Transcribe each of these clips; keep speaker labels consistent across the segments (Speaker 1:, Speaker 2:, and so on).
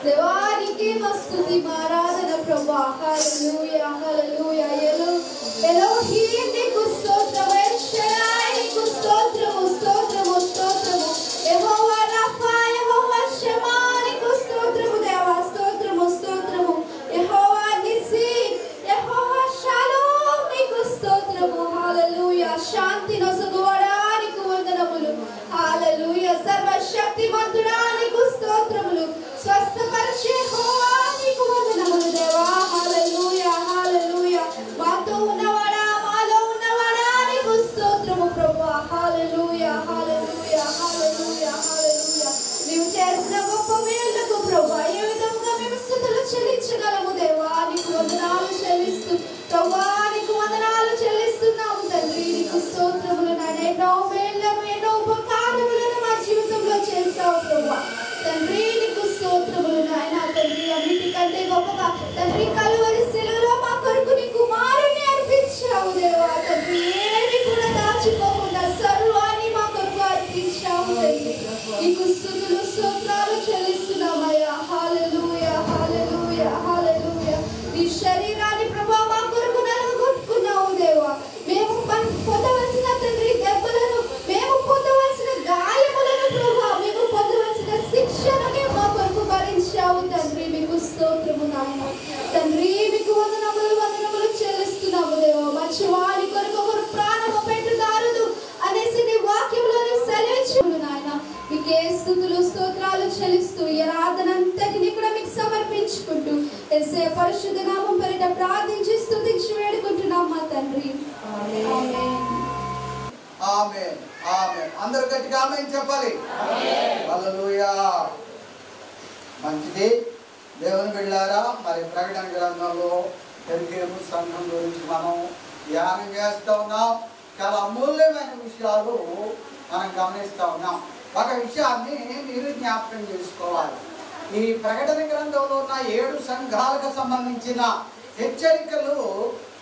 Speaker 1: దేవానికి స్తుతి ఆరాధన ప్రభువా. హల్లెలూయా హల్లెలూయా. ఎలోహీం నీకు స్తోత్రము, యెషయా నీకు స్తోత్రము స్తోత్రము స్తోత్రము. యెహోవా రఫా, యెహోవా షమా నీకు స్తోత్రము దేవా, స్తోత్రము స్తోత్రము. యెహోవా నిసి, యెహోవా షాలోమ్ నీకు స్తోత్రము. హల్లెలూయా. శాంతి నొసగువాడా నీకు వందనములు. హల్లెలూయా. సర్వశక్తిమంతుడా నీకు స్తోత్రములు. స్వస్థపరిచే యెహోవా నీకు వందనములు దేవా. హల్లెలూయా హల్లెలూయా. మాతో ఉన్నవాడా, మాలో ఉన్నవాడా నీకు స్తోత్రము ప్రభువా. హల్లెలూయా హల్లెలూయా హల్లెలూయా హల్లెలూయా. నీవు చేసిన గొప్ప మేలులకు ప్రభువా ఏ విధంగా మేము స్తుతులు చెల్లించగలము దేవా. నీకు వందనాలు చెల్లిస్తూ ప్రభువా, నీకు వందనాలు చెల్లిస్తున్నాము తండ్రి. నీకు స్తోత్రములు నాయన. ఎన్నో మేళ్లను ఎన్నో ఉపకారములను మా జీవితంలో చేస్తావు ప్రభువా తండ్రి. నీకు స్తోత్రములు నాయన తండ్రి. అన్నిటికంటే గొప్పగా తండ్రి కలువరి శిలువలో మా కొరకు నీ కుమారుని అర్పించావు దేవా తండ్రి. ఏది కూడా దాచుకోకుండా సర్వాన్ని మా కొరకు అర్పించావు తండ్రి. నీకు స్తుతులు స్తోత్రాలు చెల్లిస్తున్నామయ్యా. హల్లెలూయా హల్లెలూయా హల్లెలూయా. నీ శరీరాన్ని ప్రభా మా కొరకు నలుగుకున్నావు దేవా. మేము పొందవలసిన తండ్రి దెబ్బలను, మేము పొందవలసిన గాయములను ప్రభా, మేము పొందవలసిన శిక్షణని మా కొరకు భరించావు తండ్రి. మీకు స్తోత్రము నాయన తండ్రి. మీకు వందనములు వందనములు చెల్లిస్తున్నాము దేవా. మంచివారి కొరకు ఒకరు ప్రాణము పెట్టుదారుదు అనేసి నీ వాక్యంలో సెలవిచ్చావు నాయన. మీకే స్తుతులు స్తోత్రాలు చెల్లిస్తూ ఈ ఆరాధనంతటిని కూడా మీకు సమర్పించుకుంటూ యేసయ్య పరిశుద్ధ నామం పేరిట ప్రార్థించి స్తుతించి వేడుకుంటున్నాం మా తండ్రి. ఆమేన్
Speaker 2: ఆమేన్ ఆమేన్. అందరూ గట్టిగా ఆమేన్ చెప్పాలి. హల్లెలూయా. మంచిది దేవుని బిడ్డలారా, మరి ప్రకటన గ్రంథంలో ఎరుకేము సంఘం గురించి మనం ధ్యానం చేస్తూ ఉన్నాం. చాలా అమూల్యమైన విషయాలు మనం గమనిస్తూ ఉన్నాం. ఒక విషయాన్ని మీరు జ్ఞాపకం చేసుకోవాలి. ఈ ప్రకటన గ్రంథంలో ఉన్న 7 సంఘాలకు సంబంధించిన హెచ్చరికలు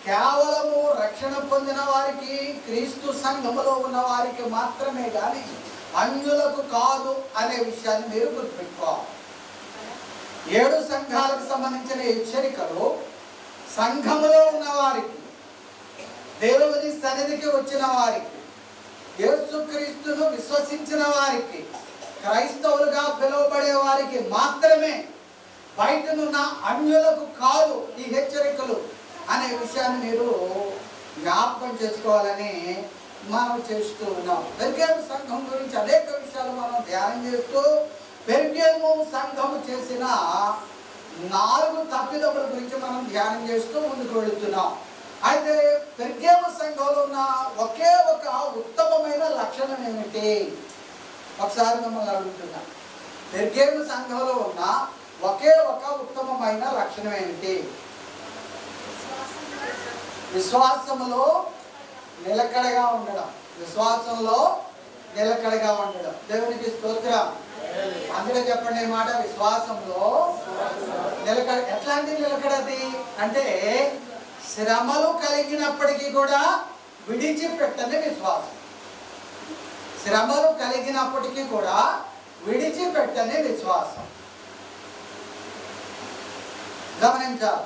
Speaker 2: కేవలము రక్షణ పొందిన వారికి, క్రీస్తు సంఘములో ఉన్న వారికి మాత్రమే కానీ అన్యులకు కాదు అనే విషయాన్ని మీరు గుర్తుపెట్టుకోవాలి. 7 సంఘాలకు సంబంధించిన హెచ్చరికలు సంఘములో ఉన్న వారికి, దేవుని సన్నిధికి వచ్చిన వారికి, యేసుక్రీస్తును విశ్వసించిన వారికి, క్రైస్తవులుగా పిలువబడే వారికి మాత్రమే, బయటనున్న అన్యులకు కాదు ఈ హెచ్చరికలు అనే విషయాన్ని మీరు జ్ఞాపకం చేసుకోవాలని మనం చేస్తూ ఉన్నాం. పెర్గేము సంఘం గురించి అనేక విషయాలు మనం ధ్యానం చేస్తూ పెర్గేము సంఘము చేసిన 4 తప్పిదముల గురించి మనం ధ్యానం చేస్తూ ముందుకు వెళుతున్నాం. అయితే పెర్గేము సంఘంలో ఉన్న ఒకే ఒక ఉత్తమమైన లక్షణం ఏమిటి? ఒకసారి మిమ్మల్ని అడుగుతున్నా, పెర్గేము సంఘంలో ఉన్న ఒకే ఒక ఉత్తమమైన లక్షణం ఏమిటి? విశ్వాసములో నిలకడగా ఉండడం. విశ్వాసంలో నిలకడగా ఉండడం. దేవునికి స్తోత్రం. అందులో చెప్పండి ఈ మాట, విశ్వాసంలో నిలకడ. ఎట్లాంటి నిలకడది అంటే శ్రమలు కలిగినప్పటికీ కూడా విడిచిపెట్టని విశ్వాసం. శ్రమలు కలిగినప్పటికీ కూడా విడిచిపెట్టని విశ్వాసం. గమనించాలి.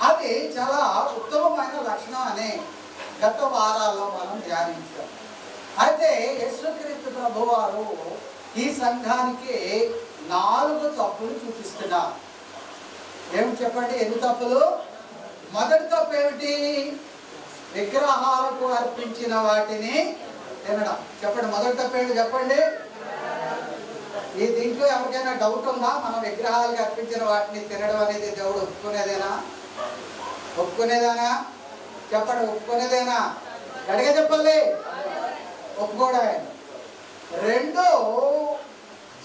Speaker 2: అది చాలా ఉత్తమమైన లక్షణం అని గత వారాల్లో మనం ధ్యానించాం. అయితే యేసుక్రీస్తు ప్రభువారు ఈ సంఘానికి 4 తప్పులు చూపిస్తున్నారు. ఏమి చెప్పండి, ఎన్ని తప్పులు? మొదటి తప్పు ఏమిటి? విగ్రహాలకు అర్పించిన వాటిని తినడం. చెప్పండి, మొదటి తప్పు ఏంటి చెప్పండి. ఈ దీంట్లో ఎవరికైనా డౌట్ ఉందా? మనం విగ్రహాలకు అర్పించిన వాటిని తినడం అనేది దేవుడు ఒప్పుకునేదేనా? ఒప్పుకునేదానా? చెప్పండి, ఒప్పుకునేదేనా? గడిగా చెప్పండి, ఒప్పుకోవడమే. 2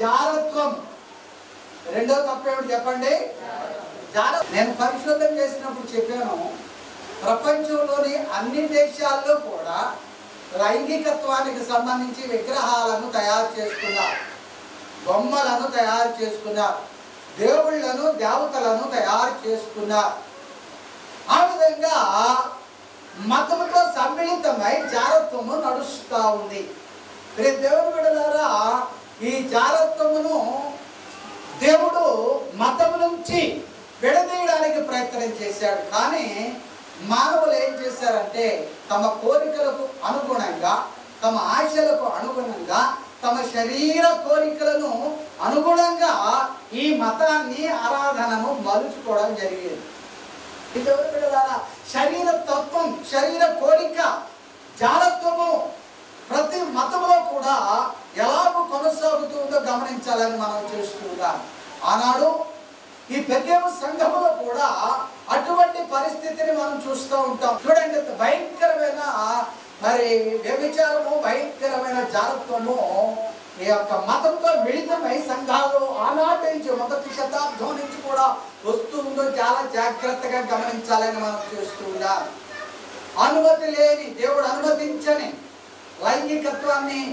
Speaker 2: జారత్వం. 2వ తప్పు ఏమిటి చెప్పండి? నేను పరిశోధన చేసినప్పుడు చెప్పాను, ప్రపంచంలోని అన్ని దేశాల్లో కూడా లైంగికత్వానికి సంబంధించి విగ్రహాలను తయారు చేసుకున్నారు, బొమ్మలను తయారు చేసుకున్నారు, దేవుళ్లను దేవతలను తయారు చేసుకున్నారు. ఆ విధంగా మతముతో సమ్మిళితమై జారత్వము నడుస్తూ ఉంది. దేవుని బిడ్డలారా, ఈ జారత్వమును దేవుడు ఇచ్చి విడదీయడానికి ప్రయత్నం చేశాడు. కానీ మానవులు ఏం చేశారంటే తమ కోరికలకు అనుగుణంగా, తమ ఆశలకు అనుగుణంగా, తమ శరీర కోరికలను అనుగుణంగా ఈ మతాన్ని, ఆరాధనను మలుచుకోవడం జరిగింది. ఇది ఎవరు బిడ్డలారా? శరీర తత్వం, శరీర కోరిక, జాలత్వము ప్రతి మతంలో కూడా ఎలాగో కొనసాగుతుందో గమనించాలని మనం చూస్తున్నాం. ఆనాడు ఈ పెర్గేము సంఘములో కూడా అటువంటి పరిస్థితిని మనం చూస్తూ ఉంటాం. చూడండి, భయంకరమైన మరి వ్యభిచారము, భయంకరమైన జాలత్వము ఈ యొక్క మతంతో మిళితమై సంఘాలు ఆనాటి నుంచి మొదటి శతాబ్దం నుంచి కూడా వస్తూ ఉందో చాలా జాగ్రత్తగా గమనించాలని మనం చూస్తూ ఉన్నాం. అనుమతి లేని, దేవుడు అనుమతించని లైంగికత్వాన్ని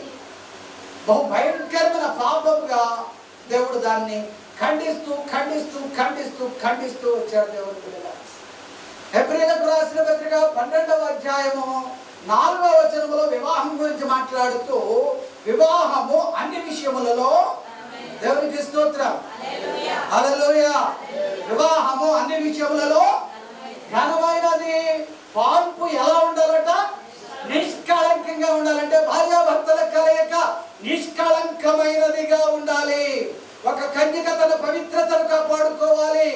Speaker 2: బహు భయంకరమైన పాపముగా దేవుడు దాన్ని ఖండిస్తూ ఖండిస్తూ ఖండిస్తూ ఖండిస్తూ వచ్చాడు దేవుడు. హెబ్రీయులకు రాసిన పత్రిక 12వ అధ్యాయము 4వ వచనములో వివాహం గురించి మాట్లాడుతూ, వివాహము అన్ని విషయములలో, దేవునికి స్తోత్రం, హల్లెలూయా, వివాహము అన్ని విషయములలో ఘనమైనది. పాల్పు ఎలా ఉండాలట? నిష్కళంకంగా ఉండాలంటే భార్యాభర్తల కలయిక నిష్కళంకమైనదిగా ఉండాలి. ఒక కన్యక తన పవిత్రతను కాపాడుకోవాలి,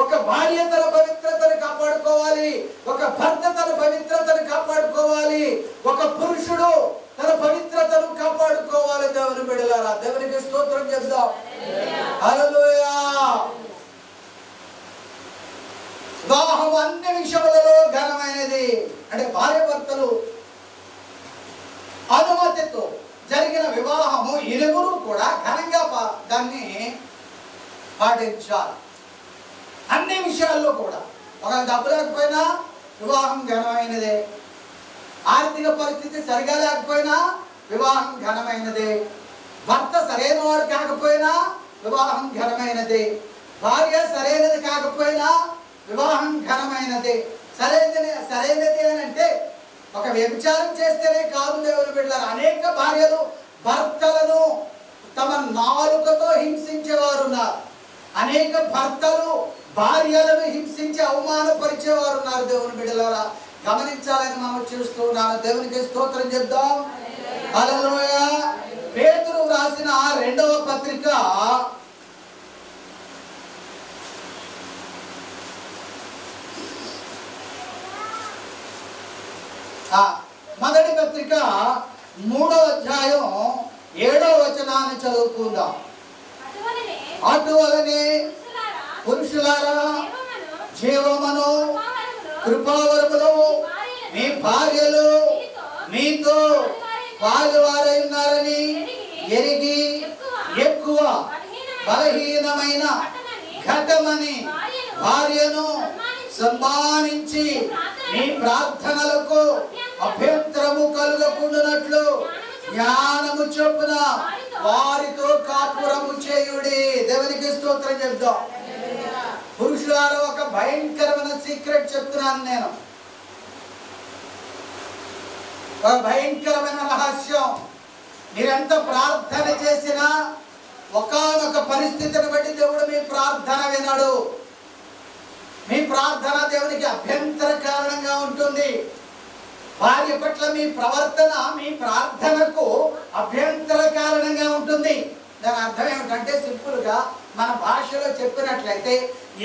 Speaker 2: ఒక భార్య తన పవిత్రతను కాపాడుకోవాలి, ఒక భర్త తన పవిత్రతను కాపాడుకోవాలి, ఒక పురుషుడు తన పవిత్రతను కాపాడుకోవాలి. దేవుని బిడ్డలారా, దేవునికి స్తోత్రం చెప్దాం. హల్లెలూయా. వివాహం అన్ని విషయములలో ఘనమైనది. అంటే భార్యాభర్తలు అనుమతితో జరిగిన వివాహము ఇరువురు కూడా ఘనంగా దాన్ని పాటించాలి. అన్ని విషయాల్లో కూడా. ఒక డబ్బు లేకపోయినా వివాహం ఘనమైనదే, ఆర్థిక పరిస్థితి సరిగా లేకపోయినా వివాహం ఘనమైనదే, భర్త సరైన వాడు కాకపోయినా వివాహం ఘనమైనదే, భార్య సరైనది కాకపోయినా వివాహం ఘనమైనదే. సరైనది అని అంటే ఒక వ్యభిచారం చేస్తేనే కాదు దేవుని బిడ్డలారా. అనేక భార్యలు భర్తలను తమ నాలుకతో హింసించేవారు ఉన్నారు. అనేక భర్తలు భార్యలను హింసించి అవమానపరిచేవారు ఉన్నారు. దేవుని బిడ్డలారా, గమనించాలని మనం చూస్తున్నాను. దేవునికి స్తోత్రం చెప్దాం. హల్లెలూయా. పేతురు రాసిన 2వ పత్రిక 3వ అధ్యాయం 7వ వచనాన్ని చదువుకుందాం. అటువలనే పురుషులారా, జీవమును కృపావరములు మీ భార్యలు మీతో పాలువారై ఉన్నారని ఎరిగి ఎక్కువ బలహీనమైన ఘటమని భార్యను సన్మానించి మీ ప్రార్థనలకు అభ్యంతరము కలుగకుండునట్లు జ్ఞానము చొప్పున వారితో కాపురము చేయుడి. దేవునికి స్తోత్రం చెప్దాం. పురుషులారా, ఒక భయంకరమైన సీక్రెట్ చెప్తున్నాను నేను, ఒక భయంకరమైన రహస్యం. మీరెంత ప్రార్థన చేసినా ఒకానొక పరిస్థితిని బట్టి దేవుడు మీ ప్రార్థన వినడు. మీ ప్రార్థన దేవునికి అభ్యంతర కారణంగా ఉంటుంది. భార్య పట్ల మీ ప్రవర్తన మీ ప్రార్థనకు అభ్యంతర కారణంగా ఉంటుంది. దాని అర్థం ఏమిటంటే, సింపుల్గా మన భాషలో చెప్పినట్లయితే,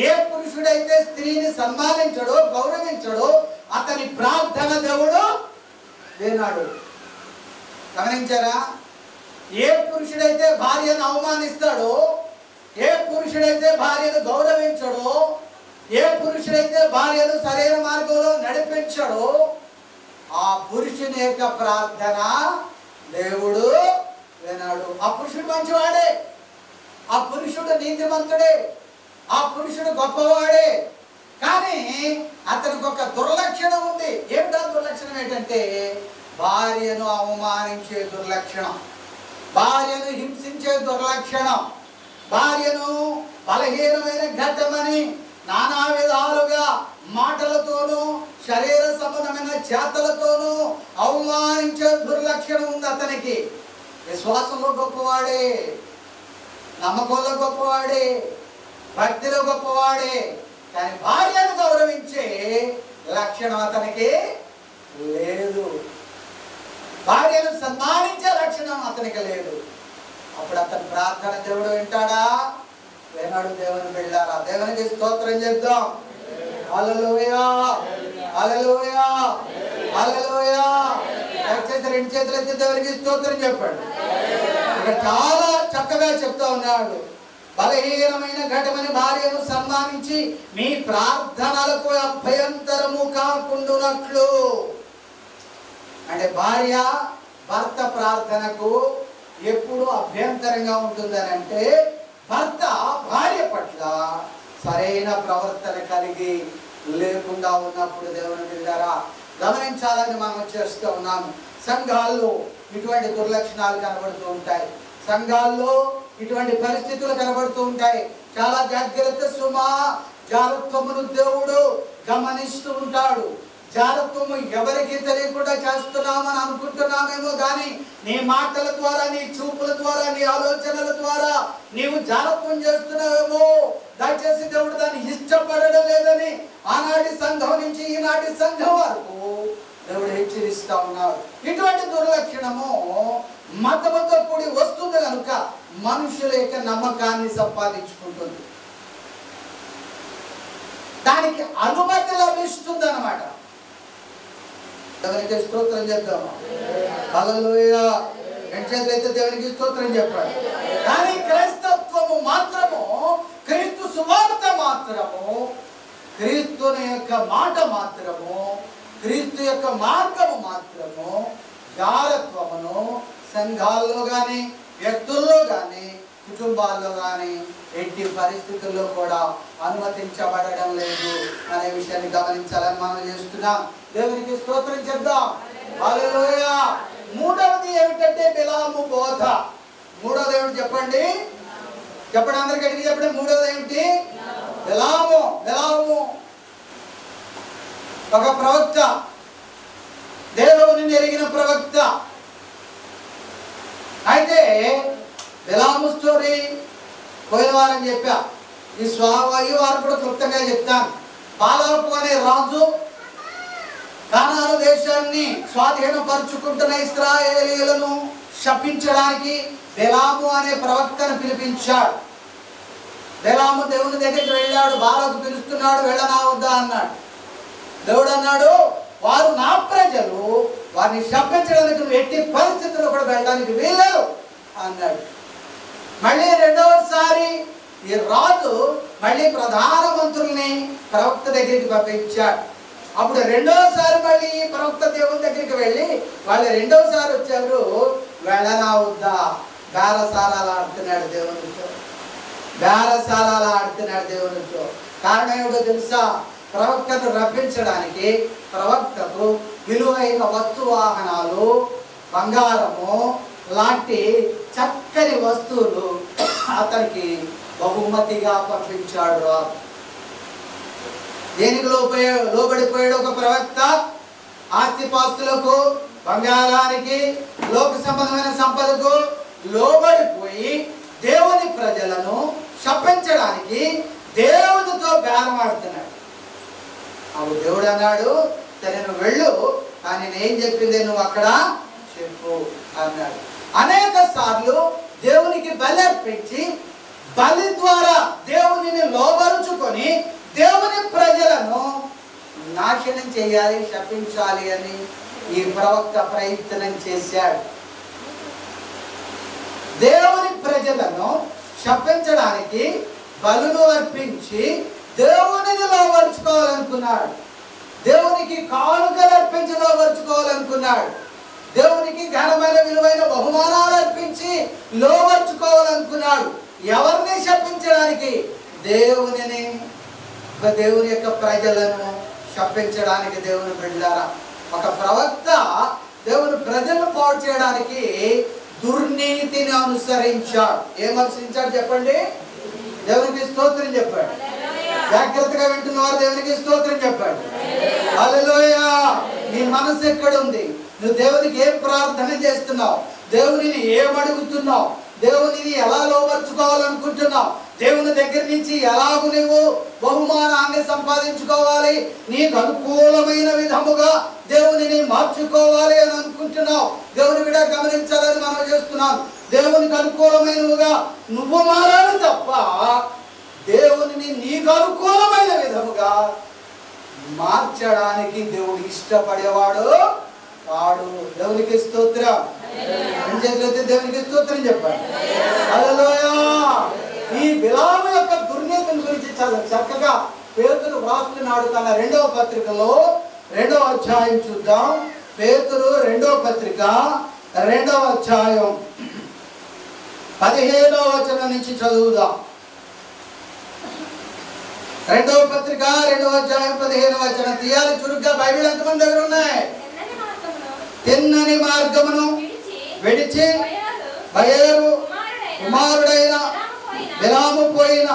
Speaker 2: ఏ పురుషుడైతే స్త్రీని సన్మానించడో గౌరవించడో అతని ప్రార్థన దేవుడు వినాడు. గమనించారా? ఏ పురుషుడైతే భార్యను అవమానిస్తాడో, ఏ పురుషుడైతే భార్యను గౌరవించడో, ఏ పురుషుడైతే భార్యను సరైన మార్గంలో నడిపించడో ఆ పురుషుని యొక్క ప్రార్థన దేవుడు వినాడు. ఆ పురుషుడు మంచివాడే, ఆ పురుషుడు నీతిమంతుడే, ఆ పురుషుడు గొప్పవాడే. కానీ అతనికి ఒక దుర్లక్షణం ఉంది. ఏమిటా దుర్లక్షణం? ఏంటంటే భార్యను అవమానించే దుర్లక్షణం, భార్యను హింసించే దుర్లక్షణం, భార్యను బలహీనమైన ఘట్టమని నానా విధాలుగా మాటలతోనూ శరీర సంబంధమైన చేతలతోనూ అవమానించే దుర్లక్షణం ఉంది అతనికి. విశ్వాసంలో గొప్పవాడే, నమ్మకంలో గొప్పవాడే, భక్తిలో గొప్పవాడే, కానీ భార్యను గౌరవించే లక్షణం అతనికి లేదు. భార్యను సన్మానించే లక్షణం అతనికి లేదు. అప్పుడు అతని ప్రార్థన దేవుడు వింటాడా? వినడు. దేవుని బిడ్డలారా, దేవునికి స్తోత్రం చెప్దాం. హల్లెలూయా, హల్లెలూయా, హల్లెలూయా. దయచేసి రెండు చేతులు ఎత్తి దేవునికి స్తోత్రం చెప్పండి. ఇక్కడ చాలా చక్కగా చెప్తా ఉన్నాడు. బలహీనమైన ఘటమని భార్యను సన్మానించి మీ ప్రార్థనలకు అభ్యంతరము కాకుండానట్లు. అంటే భార్య భర్త ప్రార్థనకు ఎప్పుడు అభ్యంతరంగా ఉంటుందని అంటే భర్త భార్య పట్ల సరైన ప్రవర్తన కలిగి లేకుండా ఉన్నప్పుడు దేవుని బిడ్డలారా గమనించాలని మనం చేస్తూ ఉన్నాము. సంఘాల్లో ఇటువంటి దుర్లక్షణాలు కనబడుతూ ఉంటాయి. సంఘాల్లో ఇటువంటి పరిస్థితులు కనబడుతూ ఉంటాయి. చాలా జాగ్రత్త సుమా. జాగ్రత్తమును దేవుడు గమనిస్తూ ఉంటాడు. జాగ్రత్తము ఎవరికి తెలియకుండా చేస్తున్నామని అనుకుంటున్నామేమో కానీ నీ మాటల ద్వారా, నీ చూపుల ద్వారా, నీ ఆలోచనల ద్వారా నీవు జాగ్రత్తం చేస్తున్నావేమో. దయచేసి దేవుడు దాన్ని ఇష్టపడడం లేదని ఆనాటి సంఘం నుంచి ఈనాటి సంఘం వరకు దేవుడు హెచ్చరిస్తా ఉన్నాడు. ఇటువంటి దుర్లక్షణము మతముతో కూడి వస్తుంది కనుక మనుషుల యొక్క నమ్మకాన్ని సంపాదించుకుంటుంది. దానికి అనుమతి లభిస్తుంది అన్నమాట. దేవునికి స్తోత్రం చెప్తాము. హల్లెలూయా. ఎంచేతైతే దేవునికి స్తోత్రం చెప్పాలి. కానీ క్రైస్తత్వము మాత్రము, క్రీస్తు సువార్త మాత్రము, క్రీస్తుని యొక్క మాట మాత్రము, క్రీస్తు యొక్క మార్గము మాత్రము జారత్వమును సంఘాల్లో కానీ, వ్యక్తుల్లో కానీ, కుటుంబాల్లో కానీ ఎట్టి పరిస్థితుల్లో కూడా అనుమతించబడడం లేదు అనే విషయాన్ని గమనించాలని మనం చేస్తున్నాం. దేవునికి స్తోత్రం చెప్దాం. హల్లెలూయా. మూడవది ఏమిటంటే బిలాము బోధ. మూడవది ఏమిటి చెప్పండి? చెప్పండి, అందరికీ అడిగి చెప్పండి. మూడవది ఏమిటి? బిలాము. బిలాము ఒక ప్రవక్త, దేవుని ఎరిగిన ప్రవక్త. అయితే బిలాము స్టోరీ పోయిన వారం చెప్పా. ఈ వారు కూడా క్లుప్తంగా చెప్తాను. బాలాకు అనే రాజు కానాను దేశాన్ని స్వాధీనపరుచుకుంటున్న ఇశ్రాయేలీయులను శపించడానికి బిలాము అనే ప్రవక్తను పిలిపించాడు. బిలాము దేవుని దగ్గరికి వెళ్ళాడు. బాలాకు పిలుస్తున్నాడు, వెళ్ళనా వద్దా అన్నాడు. దేవుడు అన్నాడు, వారు నా ప్రజలు, వారిని శపించడానికి నువ్వు ఎట్టి పరిస్థితుల్లో కూడా వెళ్ళడానికి వీల్లేదు అన్నాడు. మళ్ళీ రెండవసారి ఈ రాజు మళ్ళీ ప్రధాన మంత్రుల్ని ప్రవక్త దగ్గరికి పంపించాడు. అప్పుడు రెండవసారి మళ్ళీ ప్రవక్త దేవుని దగ్గరికి వెళ్ళి వాళ్ళు రెండవసారి వచ్చారు. వెళ్ళనా వద్దా? బేరసారాలు ఆడుతున్నాడు దేవునితో. బేరసారాలు ఆడుతున్నాడు దేవునితో. కారణం ఏమిటో తెలుసా? ప్రవక్తను రప్పించడానికి ప్రవక్తకు విలువైన వస్తువాహనాలు, బంగారము లాంటి చక్కని వస్తువులు అతనికి బహుమతిగా పంపించాడు. దేనికి లోబడిపోయాడు ఒక ప్రవక్త? ఆస్తిపాస్తులకు, బంగారానికి, లోక సంబంధమైన సంపదకు లోబడిపోయి దేవుని ప్రజలను శపించడానికి దేవునితో బేరమాడుతున్నాడు. అప్పుడు దేవుడు అన్నాడు, సరే నువ్వు వెళ్ళు, కానీ నేను చెప్పింది నువ్వు అక్కడ చెప్పు అన్నాడు. అనేక సార్లు దేవునికి బలి అర్పించి బలి ద్వారా దేవునిని లోబరుచుకొని దేవుని ప్రజలను నాశనం చేయాలి, శపించాలి అని ఈ ప్రవక్త ప్రయత్నం చేశాడు. దేవుని ప్రజలను శపించడానికి బలులు అర్పించి దేవునిని లోబరుచుకోవాలనుకున్నాడు. దేవునికి కానుకలు అర్పించి లోబరుచుకోవాలనుకున్నాడు. దేవునికి ఘనమైన విలువైన బహుమానాలు అర్పించి లోబరుచుకోవాలనుకున్నాడు. ఎవరిని శపించడానికి? దేవునిని, దేవుని యొక్క ప్రజలను శపించడానికి. దేవుని బిడ్డలారా, ఒక ప్రవక్త దేవుని ప్రజలను పాడు చేయడానికి దుర్నీతిని అనుసరించాడు. ఏం అనుసరించాడు చెప్పండి? దేవునికి స్తోత్రం చెప్పాడు. జాగ్రత్తగా వింటున్నవారు దేవునికి స్తోత్రం చెప్పాడు. హల్లెలూయా. నీ మనసు ఎక్కడుంది? నువ్వు దేవునికి ఏం ప్రార్థన చేస్తున్నావు? దేవునిని ఏం అడుగుతున్నావు? దేవునిని ఎలా లోబర్చుకోవాలనుకుంటున్నావు? దేవుని దగ్గర నుంచి ఎలాగూ నువ్వు బహుమానాన్ని సంపాదించుకోవాలి, నీకు అనుకూలమైన విధముగా దేవునిని మార్చుకోవాలి అని అనుకుంటున్నావు. దేవుని బిడ్డ గమనించాలని మనం చేస్తున్నాం. దేవునికి అనుకూలమైనవిగా నువ్వు మారాలి తప్ప దేవునిని నీకు అనుకూలమైన విధముగా మార్చడానికి దేవుడు ఇష్టపడేవాడు వాడు. దేవునికి స్తోత్రం. చేతులైతే దేవునికి స్తోత్రం చెప్పాలి. హల్లెలూయా. ఈ బిలాము యొక్క దుర్నీతిని గురించి చాలా చక్కగా పేతురు వ్రాస్తున్నాడు తన 2వ పత్రికలో 2వ అధ్యాయం చూద్దాం. పేతురు 2వ పత్రిక 2వ అధ్యాయం 15వ వచనం నుంచి చదువుదాం. 2వ పత్రిక 2వ అధ్యాయం 15వ వచనం తీయాలి చురుగ్గా. బైబిల్ ఎంతమంది దగ్గర ఉన్నాయి? తిన్నని మార్గమును విడిచి బయలు కుమారుడైన బిలాము పోయిన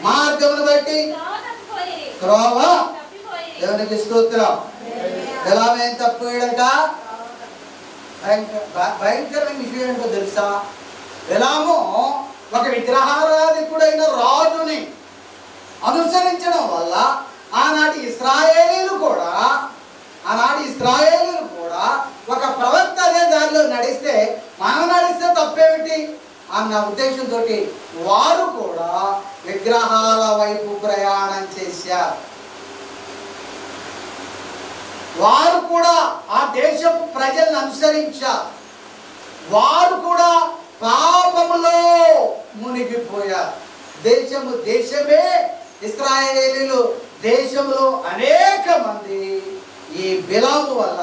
Speaker 2: మార్గమును బట్టి త్రోవ. దేవునికి స్తోత్రం. బిలాము ఏం తప్పిపోయాడట? భయంకరమైన విషయం ఏంటో తెలుసా? బిలాము ఒక విగ్రహారాధికుడైన రాజుని అనుసరించడం వల్ల ఆనాటి ఇశ్రాయేలీలు కూడా ఒక ప్రవక్త అనే దారిలో నడిస్తే మనం నడిస్తే తప్పేమిటి అన్న ఉద్దేశంతో వారు కూడా విగ్రహాల వైపు ప్రయాణం చేశారు. వారు కూడా ఆ దేశపు ప్రజలను అనుసరించారు. వారు కూడా పాపములో మునిగిపోయారు. దేశమే ఇశ్రాయేలీలు దేశంలో అనేక మంది ఈ బిలాము వల్ల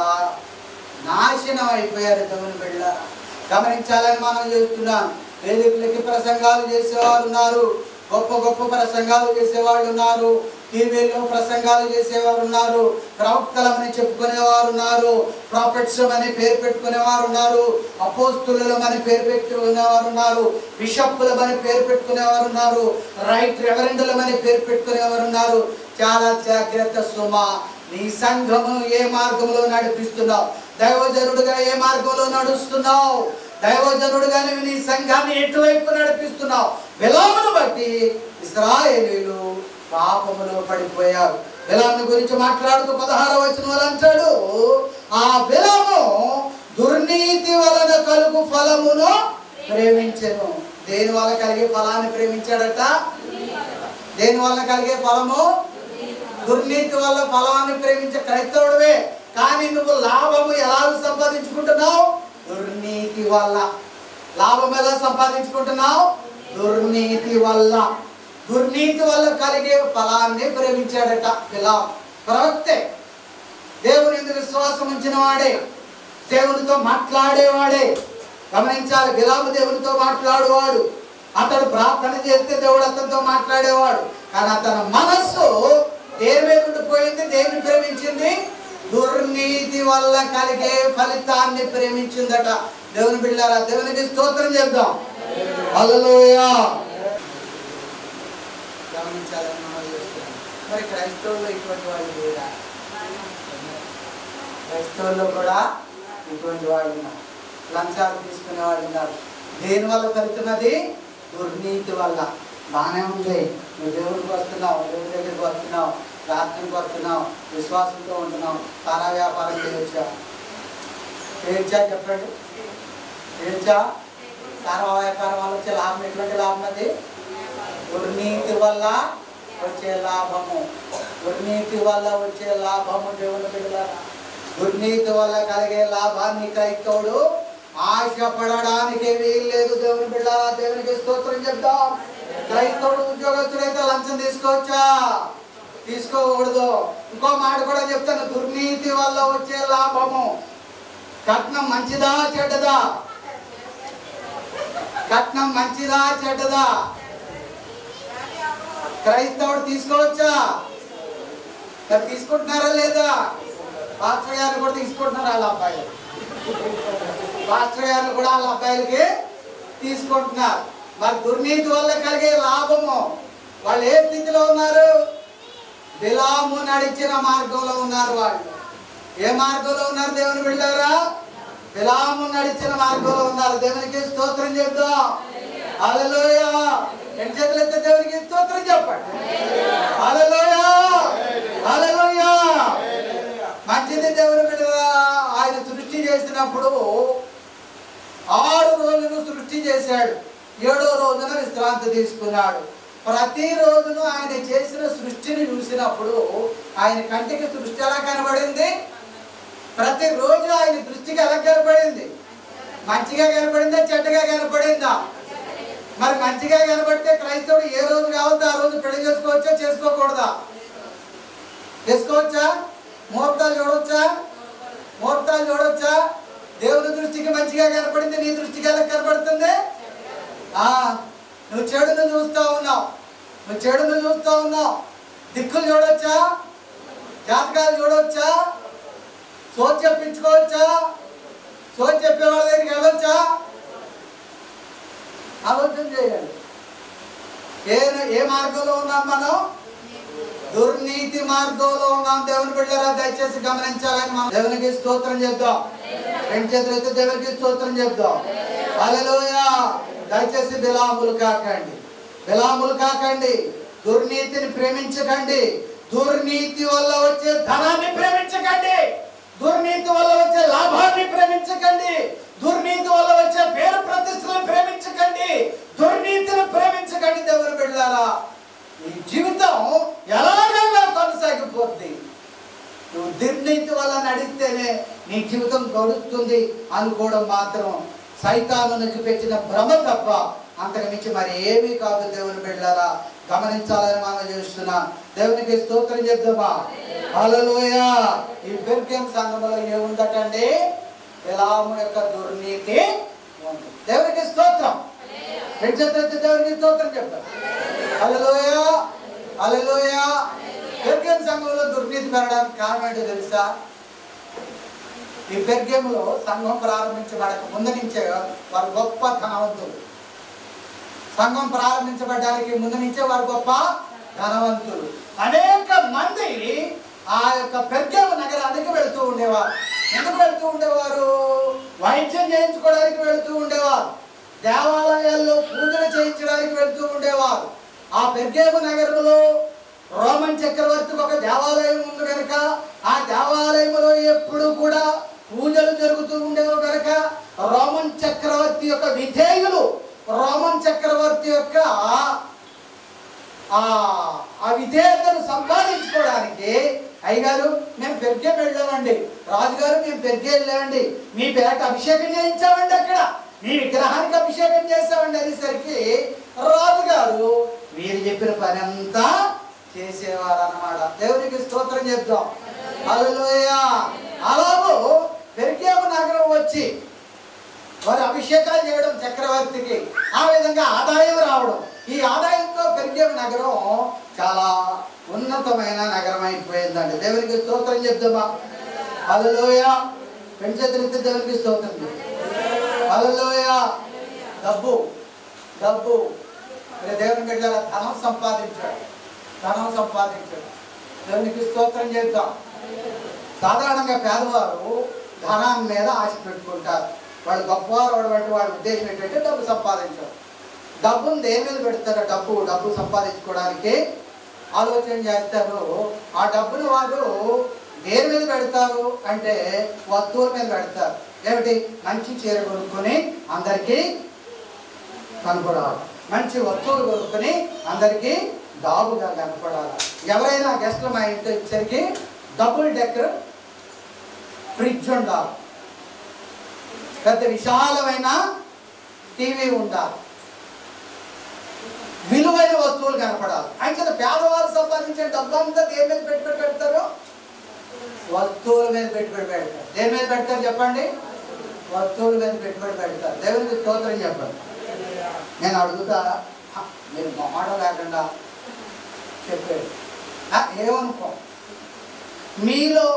Speaker 2: నాశనం అయిపోయారు. దేవుని బిడ్డలారా గమనించాలని మనం చేస్తున్నాం. వేదికలకి ప్రసంగాలు చేసేవారు ఉన్నారు, గొప్ప గొప్ప ప్రసంగాలు చేసేవాళ్ళు ఉన్నారు, టీవీలో ప్రసంగాలు చేసేవారు ఉన్నారు, ప్రవక్తలమని చెప్పుకునేవారు ఉన్నారు, ప్రాఫెట్స్ అని పేరు పెట్టుకునేవారు ఉన్నారు, అపోస్తులమని పేరు పెట్టుకునేవారు ఉన్నారు, బిషప్పులమని పేరు పెట్టుకునేవారు ఉన్నారు, రైట్ రెవరెండులమని పేరు పెట్టుకునేవారు ఉన్నారు. చాలా జాగ్రత్త సుమా. నీ సంఘమును ఏ మార్గంలో నడిపిస్తున్నావు? దైవజనుడుగా ఏ మార్గంలో నడుస్తున్నావు? దైవజనుడుగా నీ సంఘాన్ని ఎటువైపు నడిపిస్తున్నావు? బిలామును బట్టి ఇశ్రాయేలీలు పాపములో పడిపోయారు. బిలాము గురించి మాట్లాడుతూ 16వ వచనంలో అంటాడు, ఆ బిలాము దుర్నీతి వలన కలుగు ఫలమును ప్రేమించెను. దేని వల్ల కలిగే ఫలాన్ని ప్రేమించాడట? దేని వల్ల కలిగే ఫలము? దుర్నీతి వల్ల ఫలాన్ని ప్రేమించే క్రైస్తవుడివే, కానీ నువ్వు లాభము ఎలా సంపాదించుకుంటున్నావు? దుర్నీతి వల్ల. లాభం ఎలా సంపాదించుకుంటున్నావు? దుర్నీతి వల్ల. దుర్నీతి వల్ల కలిగే ఫలాన్ని ప్రేమించాడట బిలాము. ప్రవక్తే, దేవుని యందు విశ్వాసం ఉంచిన వాడే, దేవునితో మాట్లాడేవాడే. గమనించాలి, బిలాము దేవునితో మాట్లాడేవాడు. అతడు ప్రార్థన చేస్తే దేవుడు అతనితో మాట్లాడేవాడు. కానీ అతని మనస్సు దేని మీద ఉండిపోయింది? దేన్ని ప్రేమించింది? దుర్నీతి వల్ల కలిగే ఫలితాన్ని ప్రేమించిందట. దేవుని బిడ్డలారా దేవునికి స్తోత్రం చెప్దాం. హల్లెలూయా. గమనించాలని మనం చేస్తున్నాం. మరి క్రైస్తవుల్లో ఇటువంటి వాళ్ళు లేరా? క్రైస్తవుల్లో కూడా ఇటువంటి వాళ్ళు ఉన్నారు. లంచాలు తీసుకునే వాళ్ళు ఉన్నారు. దేని వల్ల ఫలితున్నది? దుర్నీతి వల్ల. బాగానే ఉంది, నువ్వు దేవుడికి వస్తున్నావు, దేవుడి దగ్గరికి వస్తున్నావు, ప్రార్థనకు వస్తున్నావు, విశ్వాసంతో ఉంటున్నావు, తారా వ్యాపారం చేయొచ్చా? చెప్పండి, చేయొచ్చా? తారా వ్యాపారం వల్ల వచ్చే లాభం ఎటువంటి లాభం? అది దుర్నీతి వల్ల వచ్చే లాభము. దుర్నీతి వల్ల వచ్చే లాభము దేవుని బిడ్డలారా. దుర్నీతి వల్ల కలిగే లాభాన్ని క్రైస్తవుడు ఆశపడడానికి వీల్లేదు. దేవుని బిడ్డలారా దేవునికి స్తోత్రం చెప్తాం. క్రైస్తవుడు ఉద్యోగస్తుడైతే లంచం తీసుకోవచ్చా? తీసుకోకూడదు. ఇంకో మాట కూడా చెప్తాను, దుర్నీతి వల్ల వచ్చే లాభము. కట్నం మంచిదా చెడ్డదా? కట్నం మంచిదా చెడ్డదా? క్రైస్తవుడు తీసుకోవచ్చా? తీసుకుంటున్నారా లేదా? పాస్టర్ గారు కూడా తీసుకుంటున్నారు వాళ్ళ అబ్బాయిలు. పాస్టర్ గారు కూడా వాళ్ళ అబ్బాయిలకి తీసుకుంటున్నారు. మరి దుర్నీతి వల్ల కలిగే లాభము, వాళ్ళు ఏ స్థితిలో ఉన్నారు? బిలాము నడిచిన మార్గంలో ఉన్నారు. వాళ్ళు ఏ మార్గంలో ఉన్నారు? దేవుని బిడ్డలారా బిలాము నడిచిన మార్గంలో ఉన్నారు. దేవునికి స్తోత్రం చెప్దాం. హల్లెలూయా. రెండు చేతులు ఎత్తి దేవునికి స్తోత్రం చెప్పండి. హల్లెలూయా, హల్లెలూయా. మంచిది దేవుని మీద. ఆయన సృష్టి చేసినప్పుడు 6 రోజులు సృష్టి చేశాడు, 7వ రోజున విశ్రాంతి తీసుకున్నాడు. ప్రతి రోజును ఆయన చేసిన సృష్టిని చూసినప్పుడు ఆయన కంటికి సృష్టి ఎలా కనబడింది? ప్రతిరోజు ఆయన దృష్టికి ఎలా కనబడింది? మంచిగా కనబడిందా, చెడ్డగా కనబడిందా? మరి మంచిగా కనబడితే క్రైస్తవుడు ఏ రోజు కావద్దు ఆ రోజు పెళ్లి చేసుకోవచ్చా, చేసుకోకూడదా? చేసుకోవచ్చా? ముహూర్తాలు చూడవచ్చా? ముహూర్తాలు చూడవచ్చా? దేవుని దృష్టికి మంచిగా కనపడింది, నీ దృష్టికి ఎలా కనపడుతుంది? నువ్వు చెడును చూస్తూ ఉన్నావు, నువ్వు చెడును చూస్తూ ఉన్నావు. దిక్కులు చూడవచ్చా? జాతకాలు చూడవచ్చా? సోచి చెప్పించుకోవచ్చా? సోచి చెప్పే వాళ్ళ దగ్గరికి వెళ్ళొచ్చా? ఆలోచన చేయాలి. ఏ మార్గంలో ఉన్నాం మనం? దుర్నీతి మార్గంలో ఉన్నాం. దేవుని బిడ్డలారా దయచేసి గమనించాలని మనం దేవునికి స్తోత్రం చెప్దాం. రెండు చేతులైతే దేవునికి స్తోత్రం చెప్దాం. హల్లెలూయా. దయచేసి బిలాములు కాకండి, బిలాములు కాకండి. దుర్నీతిని ప్రేమించకండి. దుర్నీతి వల్ల వచ్చే ధనాన్ని ప్రేమించకండి. దుర్నీతి వల్ల వచ్చే లాభాన్ని ప్రేమించకండి. దుర్నీతి వల్ల వచ్చే పేరు ప్రతిష్టలను ప్రేమించకండి. దుర్నీతిని ప్రేమించకండి. దేవుని బిడ్డలారా ఈ జీవితం ఎలాగైనా కొనసాగిపోద్ది. నువ్వు దుర్నీతి వల్ల నడిస్తేనే నీ జీవితం గడుస్తుంది అనుకోవడం మాత్రం సైతానునికి పెట్టిన భ్రమ తప్ప అంతకు మించి మరి ఏమీ కాదు. దేవుని బిడ్డలారా గమనించాలని మనం చేస్తున్నా. దేవునికి స్తోత్రం చెప్దామా? హల్లెలూయా. ఈ బెర్గెం సంఘంలో ఏముందటండి? బిలాము యొక్క దుర్నీతి ఉంది. దేవునికి స్తోత్రం. రెండు చేతులెత్తి దేవునికి స్తోత్రం చెప్తాం. హల్లెలూయా, హల్లెలూయా. బెర్గెం సంఘంలో దుర్నీతి పెరగడానికి కారణం ఏంటో తెలుసా? ఈ బెర్గెంలో సంఘం ప్రారంభించబడక ముందు నుంచే వారు గొప్ప ధనవంతులు. సంఘం ప్రారంభించబడడానికి ముందు నుంచే వారు గొప్ప ధనవంతులు. అనేక మంది ఆ యొక్క బెర్గెం నగరానికి వెళుతూ ఉండేవారు. ఎందుకు వెళుతూ ఉండేవారు? వైద్యం చేయించుకోవడానికి వెళుతూ ఉండేవారు. దేవాలయాల్లో పూజలు చేయించడానికి వెళుతూ ఉండేవారు. ఆ బెర్గెం నగరంలో రోమన్ చక్రవర్తికి ఒక దేవాలయం ఉంది కనుక ఆ దేవాలయంలో ఎప్పుడు కూడా పూజలు జరుగుతూ ఉండేవి కనుక రోమన్ చక్రవర్తి యొక్క విధేయులు రోమన్ చక్రవర్తి యొక్క ఆ విధేయతను సంపాదించుకోవడానికి, అయ్యగారు మేము బెర్గెం వెళ్ళామండి, రాజుగారు మేము బెర్గెం వెళ్ళామండి, మీ పేట అభిషేకం చేయించామండి, అక్కడ మీ విగ్రహానికి అభిషేకం చేసామండి అనేసరికి రాజుగారు మీరు చెప్పిన పని అంతా చేసేవారు అన్నమాట. దేవునికి స్తోత్రం చెప్దాం. హల్లెలూయా. అలాగూ బెర్గెం నగరం వచ్చి వారు అభిషేకాలు చేయడం చక్రవర్తికి, ఆ విధంగా ఆదాయం రావడం, ఈ ఆదాయంతో బెర్గెం నగరం చాలా ఉన్నతమైన నగరం అయిపోయిందండి. దేవునికి స్తోత్రం చెప్దామా? హల్లెలూయా. రెండు చేతులెత్తి దేవునికి స్తోత్రం చెప్తాం. హల్లెలూయా. డబ్బు డబ్బు దేవుని బిడ్డల ధనం సంపాదించాడు, ధనం సంపాదించాడు. దేవునికి స్తోత్రం చేద్దాం. సాధారణంగా పేదవారు ధనాన్ని మీద ఆశ పెట్టుకుంటారు. వాళ్ళు గొప్పవారు అవడం వాళ్ళ ఉద్దేశం ఏంటంటే డబ్బు సంపాదించారు. డబ్బును దేని మీద పెడతారు? డబ్బు సంపాదించుకోవడానికి ఆలోచన చేస్తారు. ఆ డబ్బును వాళ్ళు దేని మీద పెడతారు అంటే వస్తువుల మీద పెడతారు. ఏమిటి? మంచి చీర కొనుక్కొని అందరికీ కనపడాలి, మంచి వస్తువులు కొనుక్కొని అందరికీ డాబుగా కనపడాలి. ఎవరైనా గెస్ట్లు మా ఇంటి వచ్చేసరికి డబుల్ డెక్కర్ ఫ్రిడ్జ్ ఉండాలి, పెద్ద విశాలమైన టీవీ ఉండాలి, విలువైన వస్తువులు కనపడాలి. అయితే పేదవారు సంపాదించే డబ్బు అంతా దేని మీద పెట్టుబడి పెడతారు? వస్తువుల మీద పెట్టుబడి పెడతారు. దేని మీద పెడతారు చెప్పండి? వస్తువుల మీద పెట్టుబడి పెడతారు. దేవునికి స్తోత్రం చెప్పండి. నేను అడుగుతా, మీరు మాట లేకుండా చెప్పాడు ఏమనుకో, మీలో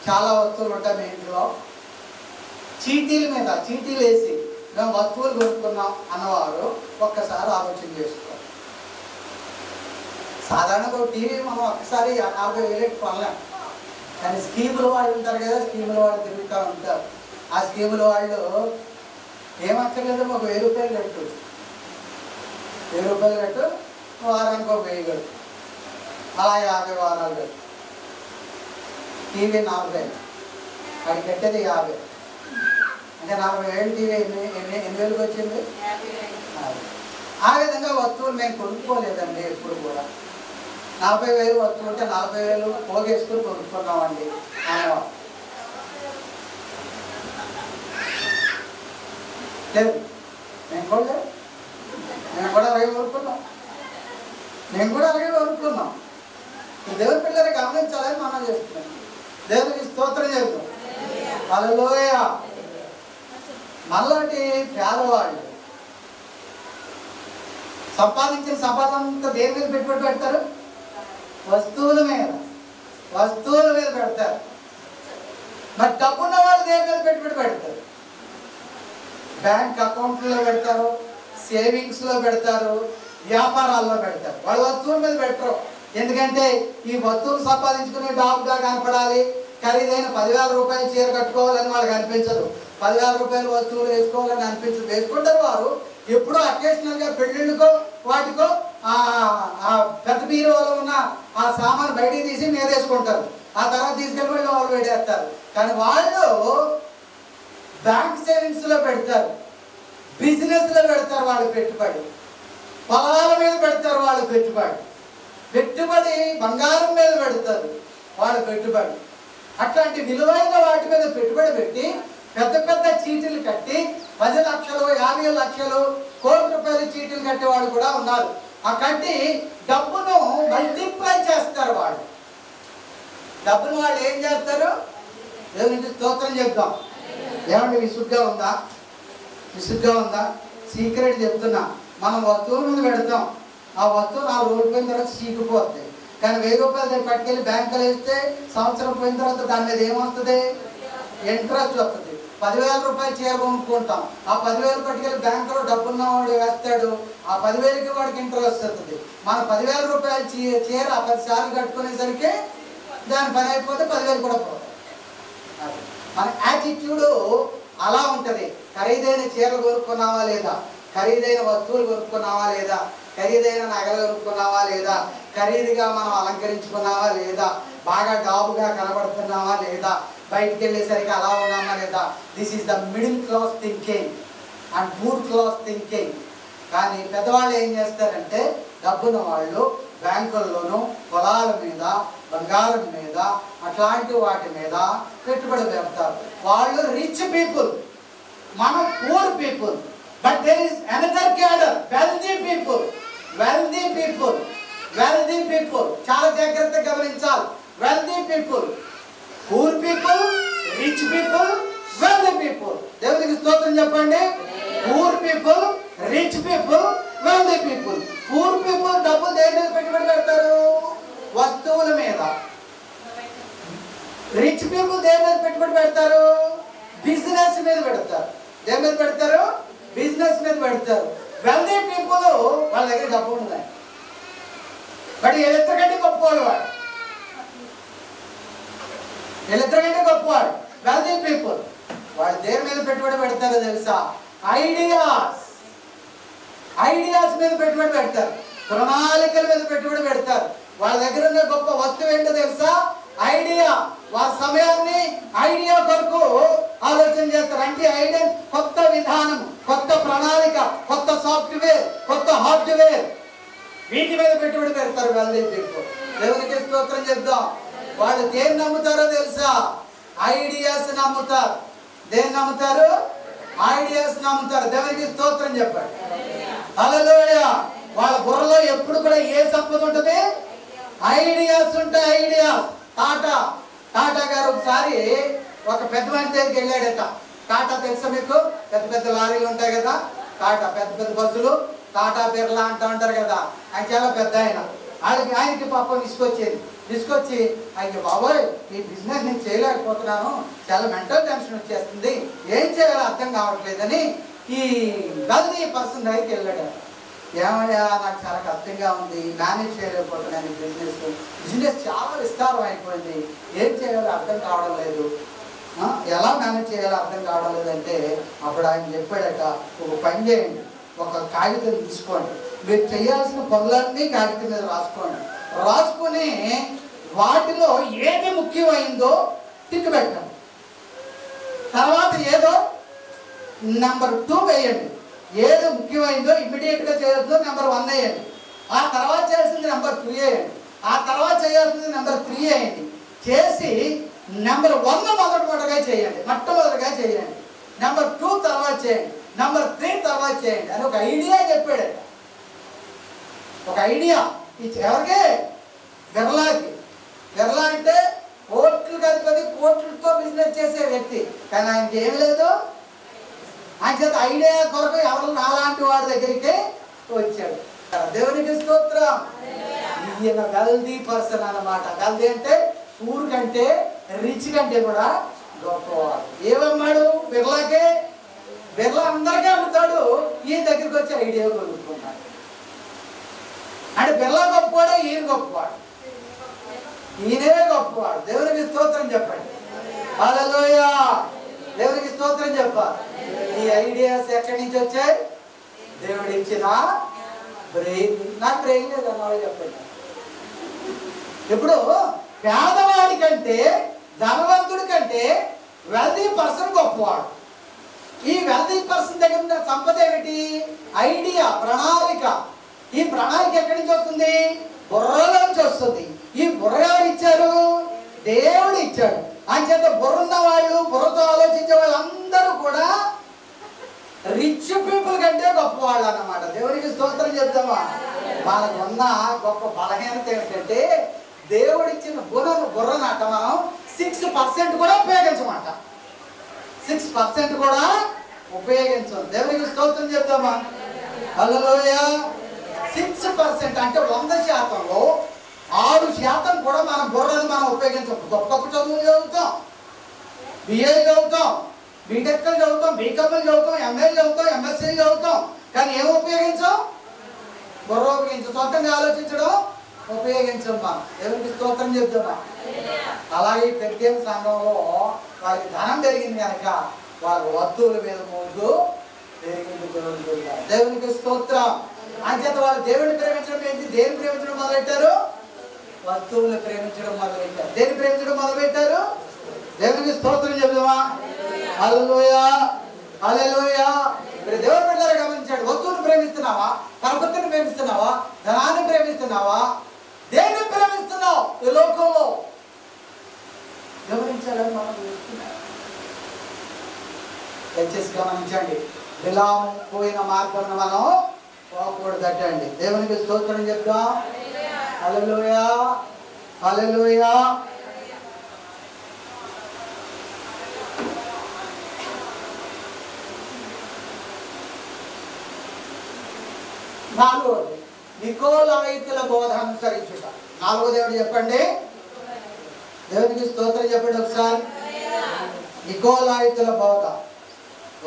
Speaker 2: చాలా వస్తువులు ఉంటాయి మీ ఇంట్లో, చీటీల మీద చీటీలు వేసి మేము వస్తువులు కొనుక్కున్నాం అన్నవారు ఒక్కసారి ఆలోచన చేసుకోవాలి. సాధారణంగా టీవీ మనం ఒక్కసారి 40,000 కొనలేం, కానీ స్కీముల వాళ్ళు ఉంటారు కదా, స్కీముల వాళ్ళు తిరుగుతూ ఉంటారు. ఆ స్కీముల వాళ్ళు ఏమక్కర్లేదు, ఒక 1,000 రూపాయలు కట్టు, 1000 కట్టు, వారానికి 1000 కట్టు, అలా 50 వారాలు కట్టు. టీవీ 40, అది కట్టేది 50, అంటే 40,000 టీవీ ఎన్ని వేలకు వచ్చింది? ఆ విధంగా వస్తువులు మేము కొనుక్కోలేదండి ఎప్పుడు కూడా. 40,000 వస్తువు ఉంటే 40,000 పోగేసుకుని కొనుక్కున్నామండి. లేదు, మేము కూడా అలాగే కొనుక్కున్నాం. దేవుని పిల్లలు గమనించాలని మనం చేస్తున్నాం. దేవునికి స్తోత్రం చేస్తాం. హల్లెలూయా. మనలాంటి పేదవాళ్ళు సంపాదించిన సంపాదన అంతా దేని మీద పెట్టుబడి పెడతారు? వస్తువుల మీద పెడతారు. మరి డబ్బున్న వాళ్ళు దేని మీద పెట్టుబడి పెడతారు? బ్యాంక్ అకౌంట్లో పెడతారు, సేవింగ్స్లో పెడతారు, వ్యాపారాల్లో పెడతారు. వాళ్ళు వస్తువుల మీద పెట్టరు. ఎందుకంటే ఈ వస్తువులు సంపాదించుకునే డాబ్గా కనపడాలి, ఖరీదైన 10,000 రూపాయలు చీర కట్టుకోవాలని వాళ్ళకి అనిపించదు, 10,000 రూపాయల వస్తువులు వేసుకోవాలని అనిపించదు. వేసుకుంటారు వారు ఎప్పుడో అకేషనల్గా పెళ్ళిళ్ళకో వాటికో పెద్ద బీరువాలో ఉన్న ఆ సామాన్ బయటికి తీసి మీద వేసుకుంటారు. ఆ తర్వాత తీసుకెళ్ళి వాళ్ళు వేడేస్తారు. కానీ వాళ్ళు బ్యాంక్ సేవింగ్స్లో పెడతారు, బిజినెస్లో పెడతారు వాళ్ళు పెట్టుబడి, పొలాల మీద పెడతారు వాళ్ళు పెట్టుబడి బంగారం మీద పెడతారు వాళ్ళు పెట్టుబడి. అట్లాంటి విలువైన వాటి మీద పెట్టుబడి పెట్టి పెద్ద పెద్ద చీటీలు కట్టి 10 లక్షలు, 50 లక్షలు, ₹1,00,00,000 చీటీలు కట్టేవాళ్ళు కూడా ఉన్నారు. ఆ కట్టి డబ్బును మల్టిప్లై చేస్తారు. డబ్బును వాళ్ళు ఏం చేస్తారు? దేవునికి స్తోత్రం చెప్తాం. ఏమంటే విసుగ్గా ఉందా? సీక్రెట్ చెప్తున్నా. మనం వస్తువుల మీద పెడతాం, ఆ వస్తువు 4 రోజులు పోయిన తర్వాత చీకిపోతుంది. కానీ 1000 రూపాయలు పట్టుకెళ్ళి బ్యాంకులో వేస్తే సంవత్సరం పోయిన తర్వాత దాని మీద ఏమొస్తుంది? ఇంట్రెస్ట్ వస్తుంది. 10,000 రూపాయలు చీర కొనుక్కుంటాం, ఆ 10,000 పట్టుకెళ్ళి బ్యాంకులో డబ్బున్నవాడు వేస్తాడు, ఆ 10,000కి వాడికి ఇంట్రెస్ట్ వస్తుంది. మన 10,000 రూపాయలు చీర 10 సార్లు కట్టుకునేసరికి దాని పని అయిపోతే 10,000 కూడా పోతాయి. మన యాటిట్యూడ్ అలా ఉంటుంది. ఖరీదైన చీరలు కొనుక్కున్నావా లేదా? ఖరీదైన వస్తువులు కొనుక్కున్నావా లేదా? ఖరీదైన నగలు కొనుక్కున్నావా లేదా? ఖరీదుగా మనం అలంకరించుకున్నావా లేదా? బాగా డాబుగా కనబడుతున్నావా లేదా? బయటికి వెళ్ళేసరికి అలా ఉన్నామా లేదా? This is the middle class thinking and poor class thinking. కానీ పెద్దవాళ్ళు ఏం చేస్తారంటే డబ్బున్న వాళ్ళు బ్యాంకుల్లోనూ పొలాల మీద, బంగారం మీద, అట్లాంటి వాటి మీద పెట్టుబడి పెడతారు. వాళ్ళు రిచ్ పీపుల్, మనం poor people. But there is another cadre, wealthy people. చాలా జాగ్రత్తగా గమనించాలి. Wealthy people, poor people, rich people, wealthy people. దేవునికి స్తోత్రం చెప్పండి. Poor people, rich people, wealthy people. Poor people డబ్బు దేని మీద పెట్టుబడి పెడతారు? వస్తువుల మీద. రిచ్ పీపుల్ దేని మీద పెట్టుబడి పెడతారు? బిజినెస్ మీద పెడతారు. దేని మీద పెడతారు? బిజినెస్ మీద పెడతారు. వెల్దీ పీపుల్ వాళ్ళ దగ్గర డబ్బు ఉన్నాయి, బట్ వీళ్ళిద్దరికంటే గొప్పవాడు. వెల్దీ పీపుల్ వాళ్ళు దేని మీద పెట్టుబడి పెడతారో తెలుసా? ఐడియాస్ మీద పెట్టుబడి పెడతారు, ప్రణాళికల మీద పెట్టుబడి పెడతారు. వాళ్ళ దగ్గర ఉన్న గొప్ప వస్తువు ఏంటో తెలుసా? ఐడియా. వారి సమయాన్ని ఐడియా కొరకు ఆలోచన చేస్తారు. అంటే ఐడియా, కొత్త విధానం, కొత్త ప్రణాళిక, కొత్త సాఫ్ట్వేర్, కొత్త హార్డ్వేర్, వీటి మీద పెట్టుబడి పెడతారు వెల్దీ పీపుల్. దేవునికి స్తోత్రం చెప్దాం. వాళ్ళు దేన్ని నమ్ముతారో తెలుసా? ఐడియాస్ నమ్ముతారు. దేన్ని నమ్ముతారు? ఐడియాస్ నమ్ముతారు. దేవునికి స్తోత్రం చెప్పండి. హల్లెలూయా. వాళ్ళ బుర్రలో ఎప్పుడు కూడా ఏ సంపద ఉంటుంది? ఐడియాస్ ఉంటాయి. ఐడియాస్. టాటా గారు ఒకసారి ఒక పెద్ద మనిషి దగ్గరికి వెళ్ళాడట. టాటా తెలుసా మీకు? పెద్ద పెద్ద లారీలు ఉంటాయి కదా, టాటా పెద్ద పెద్ద బస్సులు, టాటా బిర్లా అంటూ ఉంటారు కదా. ఆయన చాలా పెద్ద ఆయనకి పాపం తీసుకొచ్చి ఆయన, బాబోయ్ ఈ బిజినెస్ నేను చేయలేకపోతున్నాను, చాలా మెంటల్ టెన్షన్ వచ్చేస్తుంది, ఏం చేయాలో అర్థం కావట్లేదని ఈ వెల్దీ పర్సన్ దగ్గరికి వెళ్ళాడు. ఏమయ్యా, నాకు చాలా కష్టంగా ఉంది, మేనేజ్ చేయలేకపోతున్నాను, బిజినెస్ చాలా విస్తారం అయిపోయింది, ఏం చేయాలో అర్థం కావడం లేదు, ఎలా మేనేజ్ చేయాలో అర్థం కావడం లేదంటే అప్పుడు ఆయన చెప్పాడట, ఒక పని చేయండి, ఒక కాగితం తీసుకోండి, మీరు చేయాల్సిన పనులన్నీ కాగితం మీద రాసుకోండి. రాసుకుని వాటిలో ఏది ముఖ్యమైందో టిక్ పెట్టండి. తర్వాత ఏదో నెంబర్ 2 వేయండి. ఏది ముఖ్యమైందో ఇమ్మీడియట్గా చేయాల్సిందో నెంబర్ 1 వేయండి. ఆ తర్వాత చేయాల్సింది నెంబర్ 2 వేయండి. ఆ తర్వాత చేయాల్సింది నెంబర్ 3 వేయండి. చేసి నెంబర్ 1 మొదటగా చేయండి, మొట్టమొదటిగా చేయండి. నెంబర్ 2 తర్వాత చేయండి, నెంబర్ 3 తర్వాత చేయండి అని ఒక ఐడియా చెప్పాడు. ఒక ఐడియా ఎవరికి? బిర్లాకి. బిర్లా అంటే కోట్లకు అధిపతి, కోట్లతో బిజినెస్ చేసే వ్యక్తి. కానీ ఆయనకి ఏం లేదు. ఆయన చేత ఐడియా కొరకు ఎవరు నాలాంటి వాడి దగ్గరికి వచ్చాడు. దేవునికి స్తోత్రం. ఈయన వెల్దీ పర్సన్ అన్నమాట. వెల్దీ అంటే పూర్ కంటే రిచ్ కంటే కూడా గొప్పవాడు. ఏమన్నాడు బిర్లాకి? బిర్లా అందరికీ అమ్ముతాడు, ఈయన దగ్గరికి వచ్చి ఐడియా కొనుక్కున్నాడు. అంటే బిర్లా గొప్పవాడు, ఈయన గొప్పవాడు, ఈయనే గొప్పవాడు. దేవునికి స్తోత్రం చెప్పండి. హల్లెలూయా. దేవునికి స్తోత్రం చెప్పాలి. ఈ ఐడియాస్ ఎక్కడి నుంచి వచ్చాయి? దేవుడు ఇచ్చిన బ్రెయిన్. నాకు బ్రెయిన్ లేదన్న చెప్పండి. ఇప్పుడు పేదవాడి కంటే ధనవంతుడి కంటే వెల్దీ పర్సన్ గొప్పవాడు. ఈ వెల్దీ పర్సన్ దగ్గర ఉన్న సంపద ఏమిటి? ఐడియా, ప్రణాళిక. ఈ ప్రణాళిక ఎక్కడి నుంచి వస్తుంది? బుర్రలోంచి వస్తుంది. ఈ బుర్ర ఎవరు ఇచ్చారు? దేవుడు ఇచ్చాడు. అంచేత బుర్రున్న వాళ్ళు, బుర్రతో ఆలోచించే వాళ్ళందరూ కూడా రిచ్ పీపుల్ కంటే గొప్పవాళ్ళు అన్నమాట. దేవునికి స్తోత్రం చెప్తామా? మనకున్న గొప్ప బలహీనత ఏమిటంటే దేవుడిచ్చిన బుర్రనట మనం 6% కూడా ఉపయోగించమాట. 6% కూడా ఉపయోగించం. దేవునికి స్తోత్రం చెప్తామా? హల్లెలూయా. 6% అంటే 100%లో 6% కూడా మన బుర్రను మనం ఉపయోగించం. గొప్ప చదువులు చదువుతాం, బిఏ చదువుతాం, బీటెక్లు చదువుతాం, బీకామ్లు చదువుతాం, ఎంఏ చదువుతాం, ఎంఎస్సీ చదువుతాం. కానీ ఏం ఉపయోగించాం? బుర్ర ఉపయోగించం. సొంతంగా ఆలోచించడం ఉపయోగించం. మనం దేవునికి స్తోత్రం చెప్తున్నా. అలాగే పెరిగే సంఘంలో వారికి ధనం పెరిగింది కనుక వారి వస్తువుల మీద ముందు పెరిగింది. దేవునికి స్తోత్రం. అంచేత వాళ్ళు దేవుడిని ప్రేమించడం ఏంటి? దేని ప్రేమించడం మొదలెట్టారు? వస్తువులు ప్రేమించడం మొదలెట్టారు. దేని ప్రేమించడం మొదలుపెట్టారు? దేవునికి స్తోత్రం చెప్దామా? హల్లెలూయా, హల్లెలూయా. మీరు దేవుని బిడ్డలారా గమనించండి. వస్తువుని ప్రేమిస్తున్నావా? పరపతిని ప్రేమిస్తున్నావా? ధనాన్ని ప్రేమిస్తున్నావా? దేన్ని ప్రేమిస్తున్నావు? ఈ లోకంలో గమనించాలని మనం చూస్తున్నాం. దయచేసి గమనించండి. బిలాము పోయిన మార్గం మనం పోకూడదటండి. దేవునికి స్తోత్రం చెప్దాం. హల్లెలూయా, హల్లెలూయా. నాలుగోది నికోలాయితుల బోధ అనుసరించుట. నాలుగో దేవుడు చెప్పండి. దేవునికి స్తోత్రం చెప్పండి ఒకసారి. నికోలాయితుల బోధ.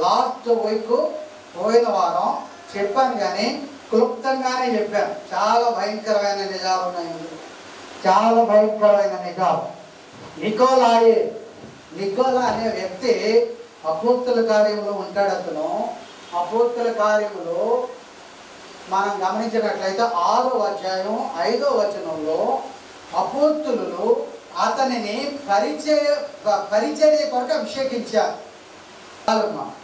Speaker 2: లాస్ట్ వీక్ పోయిన వారం చెప్పాను కానీ క్లుప్తంగానే చెప్పాను. చాలా భయంకరమైన నిజాలు ఉన్నాయి. చాలా భయంకరమైన నిజాలు. నికోలా అనే వ్యక్తి అపోస్తల కార్యంలో ఉంటాడు. అతను అపోస్తల కార్యములో మనం గమనించినట్లయితే 6వ అధ్యాయం 5వ వచనంలో అపోస్తలులు అతనిని పరిచర్య కొరకు అభిషేకించారు.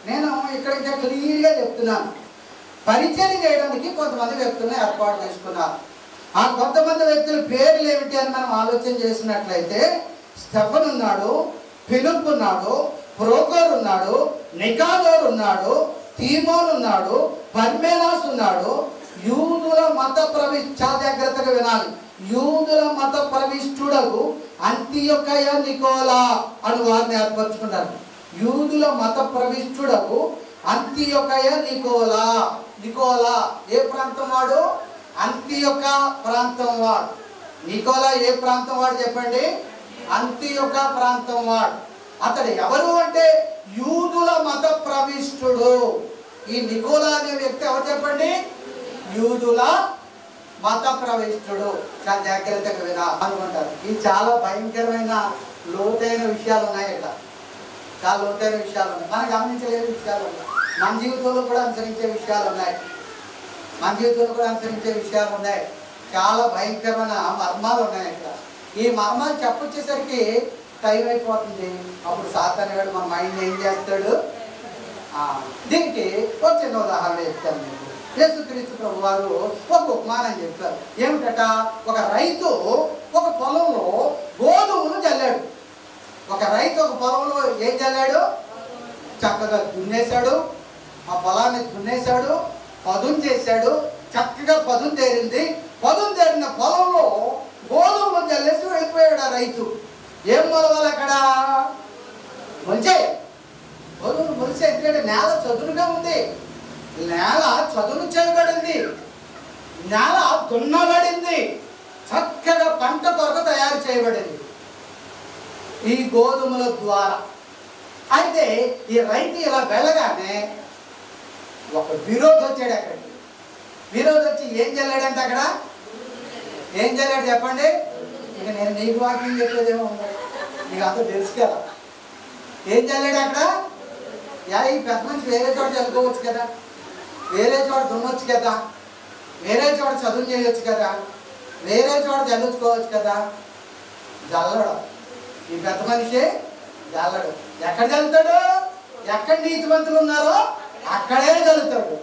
Speaker 2: నేను ఇక్కడ ఇంకా క్లియర్గా చెప్తున్నాను. పరిచర్య చేయడానికి కొంతమంది వ్యక్తులను ఏర్పాటు చేసుకున్నారు. ఆ కొంతమంది వ్యక్తుల పేర్లు ఏమిటి అని మనం ఆలోచన చేసినట్లయితే స్టెఫన్ ఉన్నాడు, ఫిలిప్ ఉన్నాడు, ప్రోకోర్ ఉన్నాడు, నికానోర్ ఉన్నాడు, తీమోన్ ఉన్నాడు, పర్మేనాస్ ఉన్నాడు. యూదుల మత చాలా జాగ్రత్తగా వినాలి. యూదుల మత ప్రవిష్టుడకు అంతియొకయ నికోలా అని వారిని ఏర్పరచుకున్నారు. యూదుల మత ప్రవిష్టుడకు అంతియొకయ నికోలా. నికోలా ఏ ప్రాంతం వాడు? అంతియొక ప్రాంతం వాడు. నికోలా ఏ ప్రాంతం వాడు చెప్పండి? అంతియొక ప్రాంతం వాడు. అతడు ఎవరు అంటే యూదుల మత ప్రవిష్టుడు. ఈ నికోలా అనే వ్యక్తి ఎవరు చెప్పండి? యూదుల మత ప్రవిష్టుడు. చాలా జాగ్రత్తగా వినా అనుకుంటారు. ఇది చాలా భయంకరమైన లోతైన విషయాలు ఉన్నాయి. ఇక్కడ చాలా లోతైన విషయాలు ఉన్నాయి. మనం గమనించలేని విషయాలు ఉన్నాయి. మన జీవితంలో కూడా అనుసరించే విషయాలు ఉన్నాయి. మన జీవితంలో కూడా అనుసరించే విషయాలు ఉన్నాయి. చాలా భయంకరమైన మర్మాలు ఉన్నాయి ఇక్కడ. ఈ మర్మాలు చెప్పొచ్చేసరికి టైం అయిపోతుంది. అప్పుడు సాతాను గాడు మన మైండ్ ఏం చేస్తాడు? దీనికి ఒక చిన్న ఉదాహరణ చెప్తాను మీకు. యేసుక్రీస్తు ప్రభు వారు ఒక ఉపమానం చెప్పారు. ఏమిటట? ఒక రైతు ఒక పొలంలో గోధుమలు చల్లాడు. ఒక రైతు ఒక పొలంలో ఏం చల్లాడు? చక్కగా దున్నేశాడు. ఆ పొలాన్ని దున్నేశాడు, పదును చేశాడు. చక్కగా పదును తేరింది. పదును తేరిన పొలంలో గోధుమలు చల్లేసి వెళ్ళిపోయాడు ఆ రైతు. ఏం మొలవాలి అక్కడ? మొలిచాయి. గోధుమలు మొలిచాయి. ఎందుకంటే నేల చదునుగా ఉంది. నేల చదును చేయబడింది. నేల దున్నబడింది. చక్కగా పంట కొరకు తయారు చేయబడింది ఈ గోధుమల ద్వారా. అయితే ఈ రైతు ఇలా వెళ్ళగానే ఒక విరోధి వచ్చాడు అక్కడికి. విరోధి వచ్చి ఏం చల్లాడంటే అక్కడ? ఏం చల్లాడు చెప్పండి? ఇక నేను నీకు వాక్యం చెప్పేదేమో నీకు అంతా తెలుసు కదా. ఏం చల్లాడు అక్కడ? ఈ పెద్ద మనిషి వేరే చోట చదువుకోవచ్చు కదా, వేరే చోట దున్నొచ్చు కదా, వేరే చోట చదువు చేయొచ్చు కదా, వేరే చోట చదువుకోవచ్చు కదా. జల్లడు ఈ పెద్ద మనిషి. జల్లడు. ఎక్కడ చల్లుతాడు? ఎక్కడ నీతిమంతులు ఉన్నారో అక్కడే చల్లుతాడు.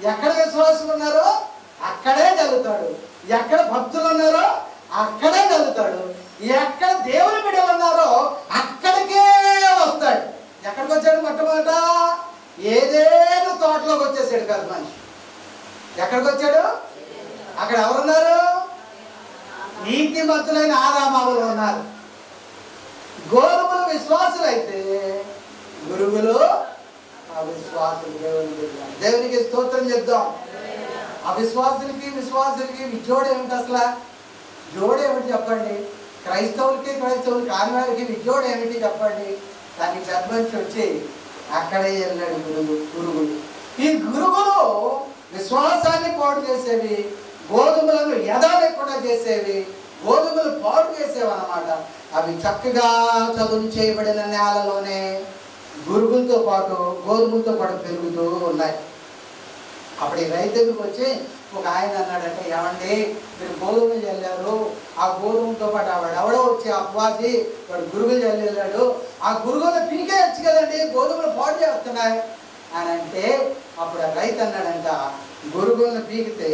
Speaker 2: ఎక్కడ విశ్వాసులు ఉన్నారో అక్కడే చల్లుతాడు. ఎక్కడ భక్తులు ఉన్నారో అక్కడే చల్లుతాడు. ఎక్కడ దేవుని బిడ్డలు ఉన్నారో అక్కడికే వస్తాడు. ఎక్కడికి వచ్చాడు? మొట్టమొదట ఏదేదో తోటలోకి వచ్చేసాడు పెద్ద మనిషి. ఎక్కడికి వచ్చాడు? అక్కడ ఎవరున్నారు? నీతిమంతులైన ఆదామావులు ఉన్నారు. గోధుమలు విశ్వాసులైతే గురువులు అవిశ్వాసులు. దేవునికి స్తోత్రం చెప్దాం. అవిశ్వాసులకి విశ్వాసులకి జోడు ఏమిటి? అసలు జోడు ఏమిటి చెప్పండి? క్రైస్తవులకి క్రైస్తవులు కాని వారికి విజోడు ఏమిటి చెప్పండి? దానికి పెద్ద మనిషి వచ్చి అక్కడే వెళ్ళాడు. గురుగులు. ఈ గురుగులు విశ్వాసాన్ని పాడు చేసేవి, గోధుమలను ఎదగకుండా చేసేవి, గోధుమలు పాడు చేసేవి అన్నమాట. అవి చక్కగా చదును చేయబడిన నేలలోనే గురుగులతో పాటు గోధుమలతో పాటు పెరుగుతూ ఉన్నాయి. అప్పుడు ఈ రైతు దగ్గరికి వచ్చి ఒక ఆయన అన్నాడంటే, ఏమండి మీరు గోధుమలు చల్లారు, ఆ గోధుమలతో పాటు ఎవడో వచ్చి అపవాది వాడు గురుగులు చల్లాడు, ఆ గురుగులు పీకేయచ్చు కదండి, గోధుమలు పాడు చేస్తున్నాయి అని అంటే, అప్పుడు ఆ రైతు అన్నాడంట, గురుగులను పీకితే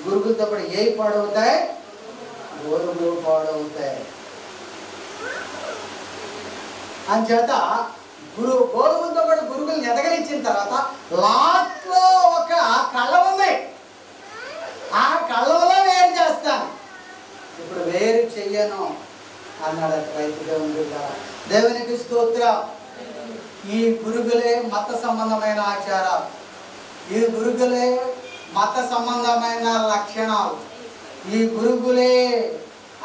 Speaker 2: గురుగులతో పాటు ఏ పాడవుతాయి? గోధుమలు పాడవుతాయి. అంచేత గోధుమలతో పాటు గురుగులను ఎదగనిచ్చిన తర్వాత లాస్ట్లో ఒక కళ్ళ ఉంది. ఆ కళ్ళలో వేరు చేస్తాను, ఇప్పుడు వేరు చెయ్యను అన్నాడు రైతు. దేవునికి స్తోత్రం. ఈ గురుగులే మత సంబంధమైన ఆచారాలు, ఈ గురుగులే మత సంబంధమైన లక్షణాలు, ఈ గురుగులే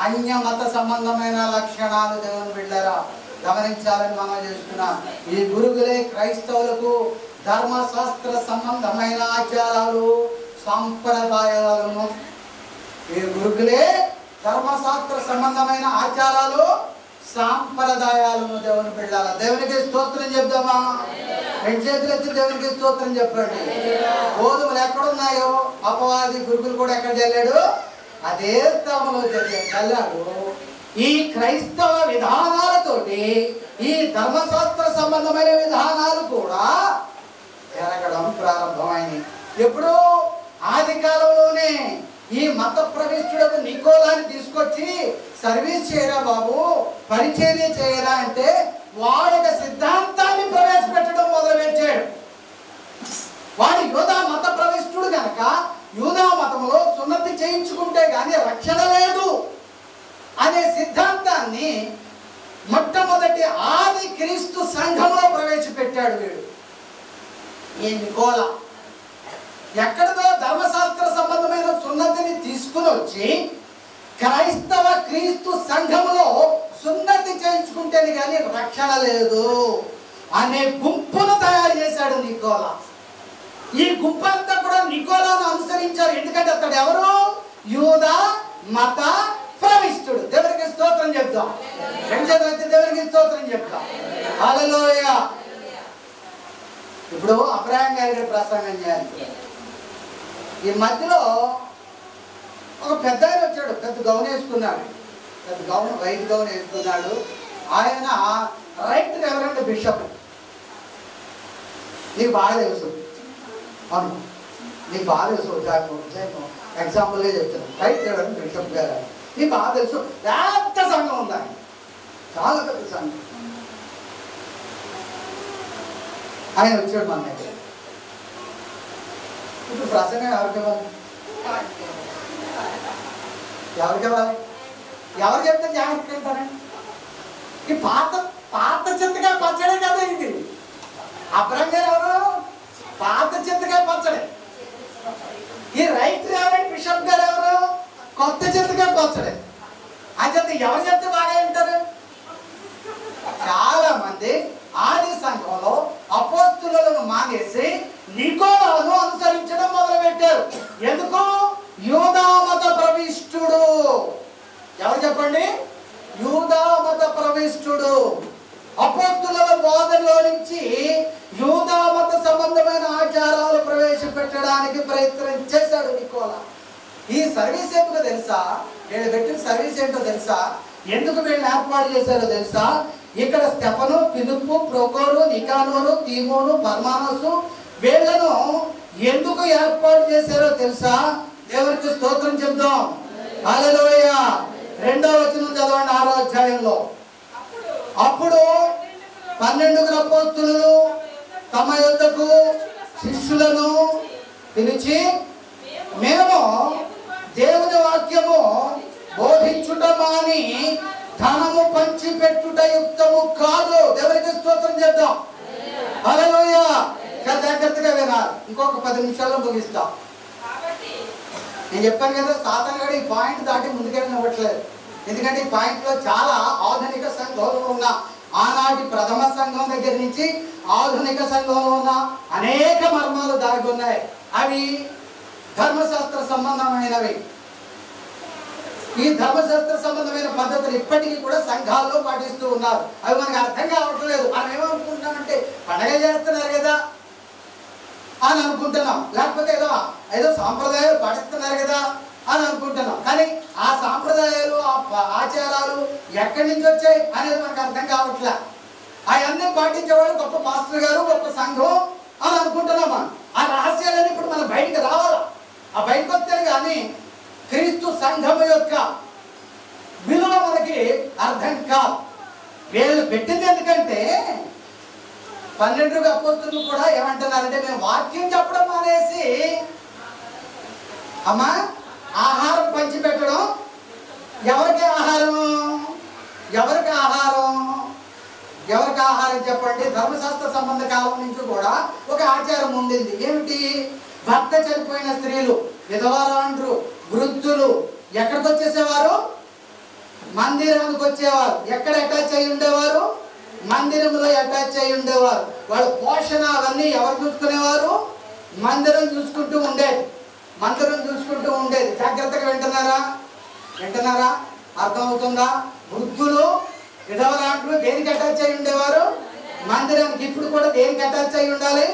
Speaker 2: అన్య మత సంబంధమైన లక్షణాలు. దేవుని బిడ్డలారా గమనించాలని మనం చేస్తున్నాం. ఈ గురుగులే క్రైస్తవులకు ధర్మశాస్త్ర సంబంధమైన ఆచారాలు సాంప్రదాయాలను, ఈ గురుగులే ధర్మశాస్త్ర సంబంధమైన ఆచారాలు సాంప్రదాయాలను. దేవుని బిడ్డలారా దేవునికి స్తోత్రం చెప్దామా? రెండు చేతులు ఎత్తి దేవునికి స్తోత్రం చెప్పండి. గోధుమలు ఎక్కడున్నాయో అపవాది గురుగులు కూడా ఎక్కడ చల్లాడు? అదే స్థలంలో చల్లాడు. ఈ క్రైస్తవ విధానాలతోటి ఈ ధర్మశాస్త్ర సంబంధమైన విధానాలు కూడా పెరగడం ప్రారంభమైంది. ఎప్పుడు? ఆది కాలంలోనే. ఈ మత ప్రవిష్టుడు నికోలాని తీసుకొచ్చి సర్వీస్ చేయరా బాబు, పరిచర్య చేయరా అంటే వాడికి సిద్ధాంతాన్ని ప్రవేశపెట్టడం మొదలుపెట్టాడు. వాడు యూదా మత ప్రవిష్టుడు కనుక యూదా మతంలో సున్నతి చేయించుకుంటే గానీ రక్షణ లేదు అనే సిద్ధాంతాన్ని మొట్టమొదటి ఆది క్రీస్తు సంఘంలో ప్రవేశపెట్టాడు వీడు. ఈ నికోలా ఎక్కడదో ధర్మశాస్త్ర సంబంధమైన సున్నతిని తీసుకుని వచ్చి క్రైస్తవ క్రీస్తు సంఘంలో సున్నతి చేయించుకుంటేనే కానీ రక్షణ లేదు అనే గుంపును తయారు చేశాడు నికోలా. ఈ గుంపు అంతా కూడా నికోలాను అనుసరించారు. ఎందుకంటే అతడు ఎవరు? యూదా మత ప్రవిష్టుడు. దేవునికి స్తోత్రం చెప్తాం. రెండు చేతులైతే దేవునికి స్తోత్రం చెప్తాం. హల్లెలూయా. ఇప్పుడు అబ్రహాం గారి ప్రసంగం చేయాలి. ఈ మధ్యలో ఒక పెద్ద ఆయన వచ్చాడు, పెద్ద గౌన్ వేసుకున్నాడు, పెద్ద గౌన్ వైట్ గౌన్ వేసుకున్నాడు. ఆయన రైట్ రెవరెండ్ బిషప్. నీకు బాగా తెలుసు, అవును నీకు బాగా తెలుసు, ఎగ్జాంపుల్గా చెప్తాను. రైట్ రెవరెండ్ బిషప్ గారు నీకు బాగా తెలుసు. పెద్ద సంఘం ఉంది ఆయన, చాలా పెద్ద సంఘం. ఆయన వచ్చాడు మన దగ్గర. ఇప్పుడు ప్రసంగం ఎవరికి ఇవ్వాలి? ఎవరికి ఇవ్వాలి? ఎవరు చెప్తే జాగ్రత్తగా వెళ్తారండి. ఈ పాత పాత చింతకాయ పచ్చడే కదా ఇది. అబ్రహం గారు ఎవరు? పాత చింతకాయ పచ్చడి. ఈ రైట్ రెవరెండ్ బిషప్ గారు ఎవరు? కొత్త చింతకాయ పచ్చడి. అంచేత ఎవరు చెప్తే బాగా వింటారు? చాలా మంది ఆది సంఘంలో అపోస్తులను మానేసి నికోలాను అనుసరించడం మొదలుపెట్టారు. ఎందుకు? యూదా మత ప్రవిష్టుడు. ఎవరు చెప్పండి? యూదా మత ప్రవిష్టుడు. అపోస్తుల బోధనలో నుంచి యూదా మత సంబంధమైన ఆచారాలు ప్రవేశపెట్టడానికి ప్రయత్నం చేశాడు నికోలా. ఈ సర్వీస్ ఏంటో తెలుసా? వీళ్ళు పెట్టిన సర్వీస్ ఏంటో తెలుసా? ఎందుకు వీళ్ళని ఏర్పాటు చేశారో తెలుసా? ఇక్కడ స్టెఫను, ఫిలిప్పు, ప్రొకోరు, నికానోరు, తీమోను, పర్మానసు వీళ్ళను ఎందుకు ఏర్పాటు చేశారో తెలుసా? దేవునికి స్తోత్రం చెప్దాం. హల్లెలూయా. 2వ వచనం చదవండి 6వ అధ్యాయంలో. అప్పుడు 12 అపోస్తలులు తమ యొద్దకు శిష్యులను పిలిచి, మేము దేవుని వాక్యము బోధించుట మాని ధనము పంచి పెట్టుట యుక్తము కాదు. దేవునికి స్తోత్రం చేద్దాం. హల్లెలూయా. జాగ్రత్తగా వినాలి. ఇంకొక 10 నిమిషాల్లో ముగిస్తాం. నేను చెప్పాను కదా, సాతాను గారు ఈ పాయింట్ దాటి ముందుకెళ్ళనివ్వట్లేదు. ఎందుకంటే ఈ పాయింట్లో చాలా ఆధునిక సంఘంలో ఉన్న, ఆనాటి ప్రథమ సంఘం దగ్గర నుంచి ఆధునిక సంఘంలో ఉన్న అనేక మర్మాలు దాగి ఉన్నాయి. అవి ధర్మశాస్త్ర సంబంధమైనవి. ఈ ధర్మశాస్త్ర సంబంధమైన పద్ధతులు ఇప్పటికీ కూడా సంఘాల్లో పాటిస్తూ ఉన్నారు. అవి మనకు అర్థం కావట్లేదు. మనం ఏమనుకుంటున్నామంటే పండగ చేస్తున్నారు కదా అని అనుకుంటున్నాం, లేకపోతే ఏదో సాంప్రదాయాలు పాటిస్తున్నారు కదా అని అనుకుంటున్నాం. కానీ ఆ సాంప్రదాయాలు, ఆ ఆచారాలు ఎక్కడి నుంచి వచ్చాయి అనేది మనకు అర్థం కావట్లే. అవన్నీ పాటించేవాడు గొప్ప మాస్టర్ గారు, గొప్ప సంఘం అని అనుకుంటున్నాం మనం. ఆ రహస్యాలన్నీ ఇప్పుడు మనం బయటకు రావాలి. ఆ బయటకు వస్తే కానీ క్రీస్తు సంఘం యొక్క విలువ మనకి అర్థం కాదు. వీళ్ళు పెట్టింది ఎందుకంటే 12 అపోస్తలులు కూడా ఏమంటున్నారంటే, మేము వాక్యం చెప్పడం మానేసి అమ్మా ఆహారం పంచిపెట్టడం. ఎవరికి ఆహారం? ఎవరికి ఆహారం? ఎవరికి ఆహారం చెప్పండి? ధర్మశాస్త్ర సంబంధ కాలం నుంచి కూడా ఒక ఆచారం ఉండింది. ఏమిటి? భర్త చనిపోయిన స్త్రీలు, విధవరాండ్రు, వృద్ధులు ఎక్కడికి వచ్చేసేవారు? మందిరానికి వచ్చేవారు. ఎక్కడ అటాచ్ అయి ఉండేవారు? మందిరంలో అటాచ్ అయి ఉండేవారు. వాళ్ళ పోషణ అవన్నీ ఎవరు చూసుకునేవారు? మందిరం చూసుకుంటూ ఉండేది. మందిరం చూసుకుంటూ ఉండేది. జాగ్రత్తగా వింటున్నారా? వింటున్నారా? అర్థమవుతుందా? వృద్ధులు, విధవరాండ్రు దేనికి అటాచ్ అయి ఉండేవారు? మందిరానికి. ఇప్పుడు కూడా దేనికి అటాచ్ అయి ఉండాలి?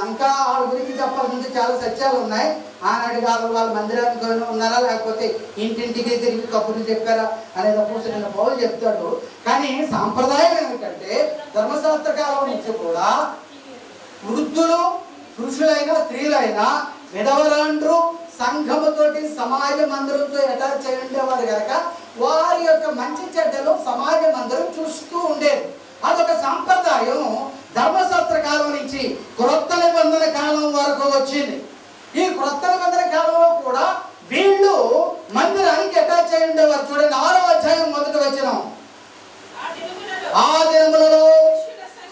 Speaker 2: ఇంకా వాళ్ళ గురించి చెప్పాల్సింది చాలా సత్యాలు ఉన్నాయి. ఆనాటి కాలం వాళ్ళు మందిరానికి ఉన్నారా, లేకపోతే ఇంటింటికి తిరిగి కబుర్లు చెప్పారా అనేది అపోస్తలుడైన పౌలు చెప్తాడు. కానీ సాంప్రదాయం ఏమిటంటే ధర్మశాస్త్ర కాలం నుంచి కూడా వృద్ధులు, పురుషులైనా స్త్రీలైనా, విధవరాండ్రు సంఘముతోటి, సమాజ మందిరంతో అటాచ్ అయి ఉండేవారు కనుక వారి యొక్క మంచి చెడ్డలు సమాజ మందిరం చూస్తూ ఉండేది. అదొక సాంప్రదాయం ధర్మశాస్త్ర కాలం నుంచి క్రొత్త నిబంధన కాలం వరకు వచ్చింది. ఈ క్రొత్త నిబంధన కాలంలో కూడా వీళ్ళు మందిరానికి అటాచ్ అయి ఉండేవారు. చూడండి 6వ అధ్యాయం 1వ వచనం. ఆ దినములలో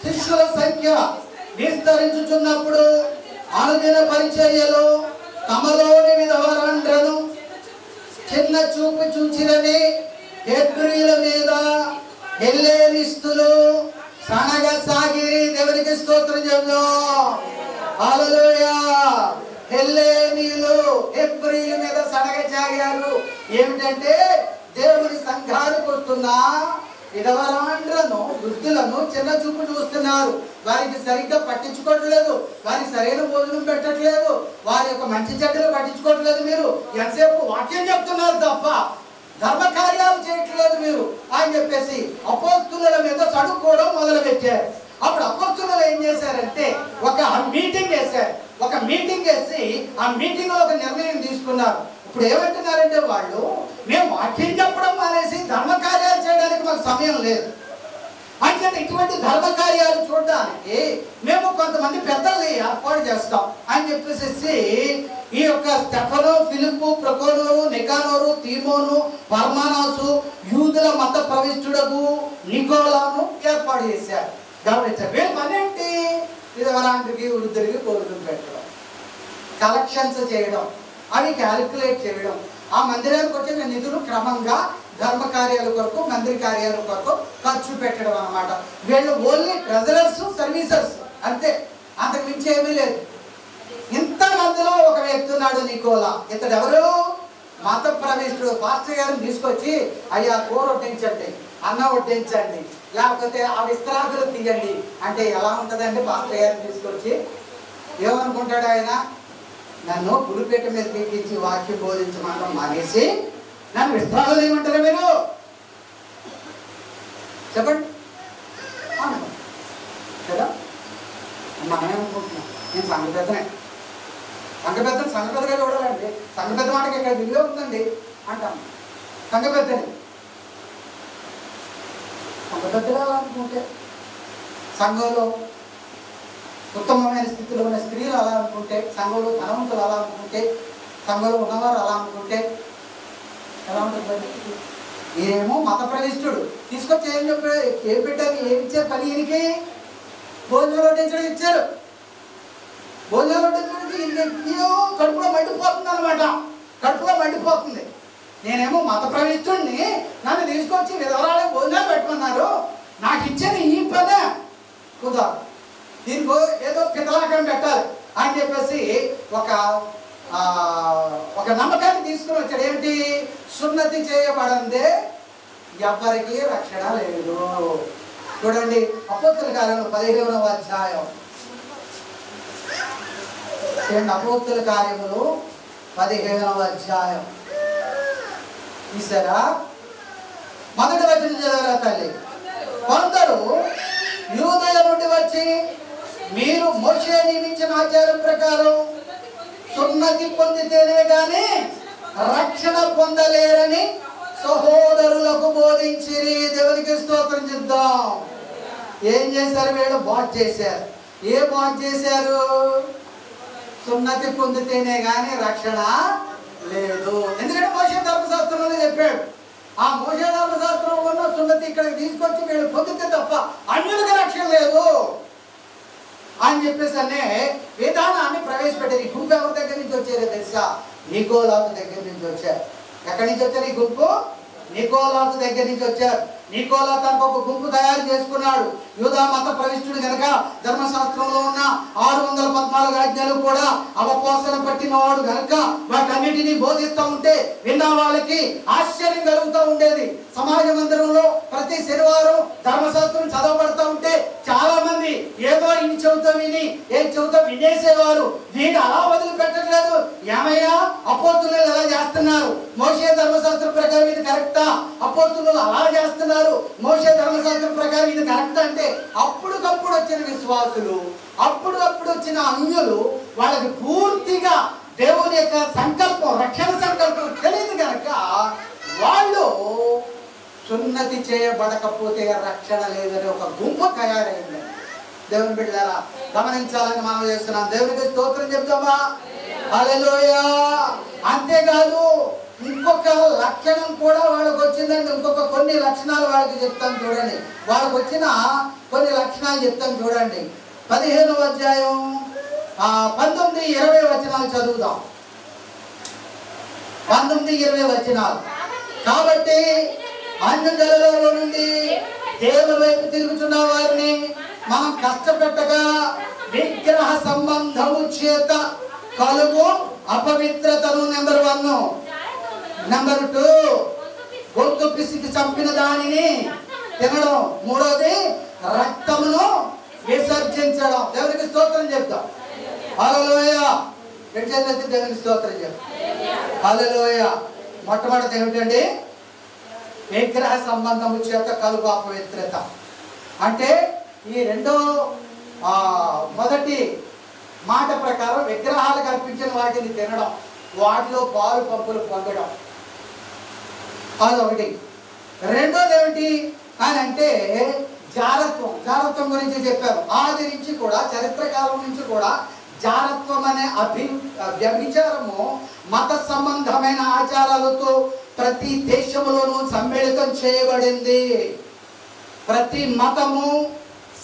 Speaker 2: శిష్యుల సంఖ్య విస్తరించుచున్నప్పుడు అనుదిన పరిచర్యలు తమలోని విధవరాండ్రను చిన్న చూపు చూచిరని హెబ్రీయుల మీద హెల్లేనిస్తులు సనగసాగిరి. దేవునికి స్తోత్రం చెప్దాం. హల్లెలూయా. హెల్లేనీయులు హెబ్రీయుల మీద సనగసాగారు. ఏమిటంటే దేవుని సంఘానికి వస్తున్న విధవరాండ్రను వృద్ధులను చిన్న చూపు చూస్తున్నారు. వారికి సరిగ్గా పట్టించుకోవట్లేదు, వారికి సరైన భోజనం పెట్టట్లేదు, వారి యొక్క మంచి చెడ్డలు పట్టించుకోవట్లేదు. మీరు ఎంతసేపు వాక్యం చెప్తున్నారు తప్ప ధర్మ కార్యాలు చేయట్లేదు మీరు అని చెప్పేసి అపోస్తుల మీద చదువుకోవడం మొదలు పెట్టారు. అప్పుడు అపోస్తులు ఏం చేశారంటే ఒక మీటింగ్ వేశారు. ఒక మీటింగ్ వేసి ఆ మీటింగ్ లో ఒక నిర్ణయం తీసుకున్నారు. ఇప్పుడు ఏమంటున్నారంటే వాళ్ళు, మేము వాక్యం చెప్పడం మానేసి ధర్మ కార్యాలు చేయడానికి మాకు సమయం లేదు. అంటే ఇటువంటి ధర్మ కార్యాలు చూడడానికి మేము కొంతమంది పెద్దల్ని ఏర్పాటు చేస్తాం అని చెప్పేసి ఈ యొక్క స్టెఫను, ఫిలిప్పు, ప్రొకోనోరు, నికానోరు, తీమోను, పర్మానాసు, యూదుల మత ప్రవిష్టుడకు నికోలాను ఏర్పాటు చేశారు. గమనించారు. వీళ్ళ పని ఏంటి? విధవరాంటికి, వృద్ధులకి భోజనం పెట్టడం, కలెక్షన్స్ చేయడం, అవి క్యాలిక్యులేట్ చేయడం, ఆ మందిరానికి వచ్చిన నిధులు క్రమంగా ధర్మ కార్యాల కొరకు, మందిర కార్యాల కొరకు ఖర్చు పెట్టడం అన్నమాట. వీళ్ళు ఓన్లీ ట్రెజరర్స్, సర్వీసర్స్ అంతే, అంతకు మించి ఏమీ లేదు. ఇంతమందిలో ఒక వ్యక్తి ఉన్నాడు, నికోలా. ఇతడు ఎవరు? మత ప్రవేశుడు. పాస్టర్ గారిని తీసుకొచ్చి, అయ్యా కూర వడ్డించండి, అన్నం వడ్డించండి, లేకపోతే ఆ విస్తరాకులు తీయండి అంటే ఎలా ఉంటుందండి? పాస్టర్ గారిని తీసుకొచ్చి ఏమనుకుంటాడు ఆయన? నన్ను గురుపేట మీద పీకించి వాక్యం బోధించమనడం మానేసి నన్ను విస్తరాకులు ఏమంటారు మీరు? చెప్పండి కదా. మనమేమనుకుంటున్నాం, నేను సంఘపెద్దనే, సంఘపెద్దగా చూడాలండి, సంఘపెద్ద మాటకి ఇక్కడ విలువ ఉందండి అంటాం. సంఘపెద్దని సంఘపెద్దగా అనుకుంటే, సంఘంలో ఉత్తమమైన స్థితిలో ఉన్న స్త్రీలు అలా అనుకుంటే, సంఘంలో ధనవంతులు అలా అనుకుంటే, సంఘంలో ఉన్నవారు అలా అనుకుంటే ఎలా ఉంటుంది? ఏమో మత ప్రవిష్టుడు తీసుకొచ్చి ఏం పెట్టారు? ఏమి ఇచ్చారు పని? ఈయనకి భోజనం వడ్డించడం ఇచ్చారు. భోజనం వడ్డించడానికి కడుపులో మండిపోతుంది అనమాట, కడుపులో మండిపోతుంది. నేనేమో మత ప్రవిష్టుడిని, నన్ను తీసుకొచ్చి విధవరాలకు భోజనాలు పెట్టమన్నారు, నాకు ఇచ్చిన ఈ పనే కుదరదు, దీనికి ఏదో పితలాకం పెట్టాలి అని చెప్పేసి ఒక నమ్మకాన్ని తీసుకుని వచ్చాడు. ఏమిటి? సున్నతి చేయబడందే ఎవరికి రక్షణ లేదు. చూడండి అపోస్తుల కార్యములు 15వ అధ్యాయం. అపోస్తుల కార్యములు 15వ అధ్యాయం చూసారా? మొదటి వచనం చదివారా తల్లి? కొందరు యూదయ నుండి వచ్చి, మీరు మోషే నియమించిన ఆచారం ప్రకారం సున్నతి పొందితేనే గాని రక్షణ పొందలేరని సహోదరులకు బోధించిరి. దేవునికి స్తోత్రం చేద్దాం. ఏం చేశారు వీళ్ళు? బాట్ చేశారు. ఏ బాట్ చేశారు? సున్నతి పొందితేనే గాని రక్షణ లేదు. ఎందుకంటే మోషే ధర్మశాస్త్రంలో చెప్పాడు. ఆ మోషే ధర్మశాస్త్రంలో ఉన్న సున్నతి ఇక్కడికి తీసుకొచ్చి వీళ్ళు పొందితే తప్ప అన్యులకు రక్షణ లేదు అని చెప్పేసి అనే విధానాన్ని ప్రవేశపెట్టారు. ఈ గుంపు ఎవరి దగ్గర నుంచి వచ్చారో తెలుసా? నికోలాతు దగ్గర నుంచి వచ్చారు. ఎక్కడి నుంచి వచ్చారు ఈ గుంపు? నికోలాతు దగ్గర నుంచి వచ్చారు. నికోలా తనకు ఒక గుంపు తయారు చేసుకున్నాడు. యూదా మత ప్రవిష్టుడు కనుక ధర్మశాస్త్రంలో ఉన్న 614 ఆజ్ఞలు కూడా అవపోసన పట్టినవాడు కనుక వాటన్నిటినీ బోధిస్తూ ఉంటే విన్న వాళ్ళకి ఆశ్చర్యం కలుగుతూ ఉండేది. సమాజ మందిరంలో ప్రతి శనివారం ధర్మశాస్త్రం చదవబడుతూ ఉంటే చాలా మంది ఏదో ఇన్ని చెబుతా విని ఏం చెబుతా వినేసేవారు. దీన్ని అలా వదిలిపెట్టట్లేదు. ఏమయ్యా అపోస్తులు ఎలా చేస్తున్నారు? మోషే ధర్మశాస్త్రం ప్రకారం ఇది కరెక్టా? అపోస్తులు అలా చేస్తున్నారు, మోషే ధర్మశాస్త్రం ప్రకారం ఇది కరెక్ట్ అంటే అప్పుడుకప్పుడు వచ్చిన విశ్వాసులు, అప్పుడప్పుడు వచ్చిన అన్యులు, వాళ్ళకి పూర్తిగా దేవుని యొక్క సంకల్పం, రక్షణ సంకల్పం తెలియదు కనుక వాళ్ళు సున్నతి చేయబడకపోతే రక్షణ లేదని ఒక గుంపు తయారైంది. దేవుని బిడ్డలారా గమనించాలని మనం చేస్తున్నాం. దేవునికి స్తోత్రం చెప్తామా? హల్లెలూయా. అంతేకాదు ఇంకొక లక్షణం కూడా వాళ్ళకి వచ్చిందండి. ఇంకొక కొన్ని లక్షణాలు వాళ్ళకి చెప్తాను చూడండి. వాళ్ళకి వచ్చిన కొన్ని లక్షణాలు చెప్తాను చూడండి. 15వ అధ్యాయం 19-20 వచనాలు చదువుదాం. 19-20 వచనాలు. కాబట్టి అన్యజనులలో నుండి దేవుని వైపు తిరుగుతున్న వారిని మనం కష్టపెట్టగా విగ్రహ సంబంధము చేత కలుగు అపవిత్రతను నెంబర్ 1. నెంబర్ 2 గొంతు పిసికి చంపిన దానిని తినడం, మూడోది రక్తమును విసర్జించడం. దేవునికి స్తోత్రం చెప్తాం. హల్లెలూయా. ఎట్లయితే దేవునికి స్తోత్రం చెప్తాం. హల్లెలూయా. మొట్టమొదటి ఏమిటండి? విగ్రహ సంబంధము చేత కలుగు అపవిత్రత. అంటే ఈ రెండో మొదటి మాట ప్రకారం విగ్రహాలకు అర్పించిన వాటిని తినడం, వాటిలో పాలు పంపులు పొందడం, అదొకటి. రెండోది ఏమిటి అని అంటే జారత్వం. జారత్వం గురించి చెప్పారు. ఆది నుంచి కూడా, చరిత్ర కాలం నుంచి కూడా జారత్వం అనే వ్యభిచారము మత సంబంధమైన ఆచారాలతో ప్రతి దేశంలోనూ సమ్మిళితం చేయబడింది. ప్రతి మతము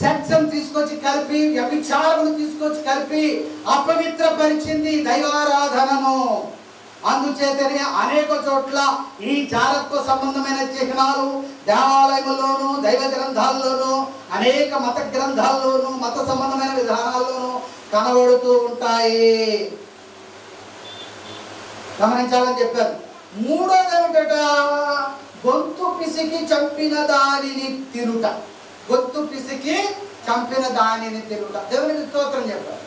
Speaker 2: సెక్షన్ తీసుకొచ్చి కలిపి, వ్యభిచారమును తీసుకొచ్చి కలిపి అపవిత్రపరిచింది దైవారాధనను. అందుచేతనే అనేక చోట్ల ఈ జారత్వ సంబంధమైన చిహ్నాలు దేవాలయముల్లోనూ, దైవ గ్రంథాల్లోనూ, అనేక మత గ్రంథాల్లోనూ, మత సంబంధమైన విధానాల్లోనూ కనబడుతూ ఉంటాయి. గమనించాలని చెప్పారు. మూడోది ఏమిటట? గొంతు పిసికి చంపిన దానిని తినుట. గొంతు పిసికి చంపిన దానిని తినుట. దేవునికి స్తోత్రం చెప్పారు.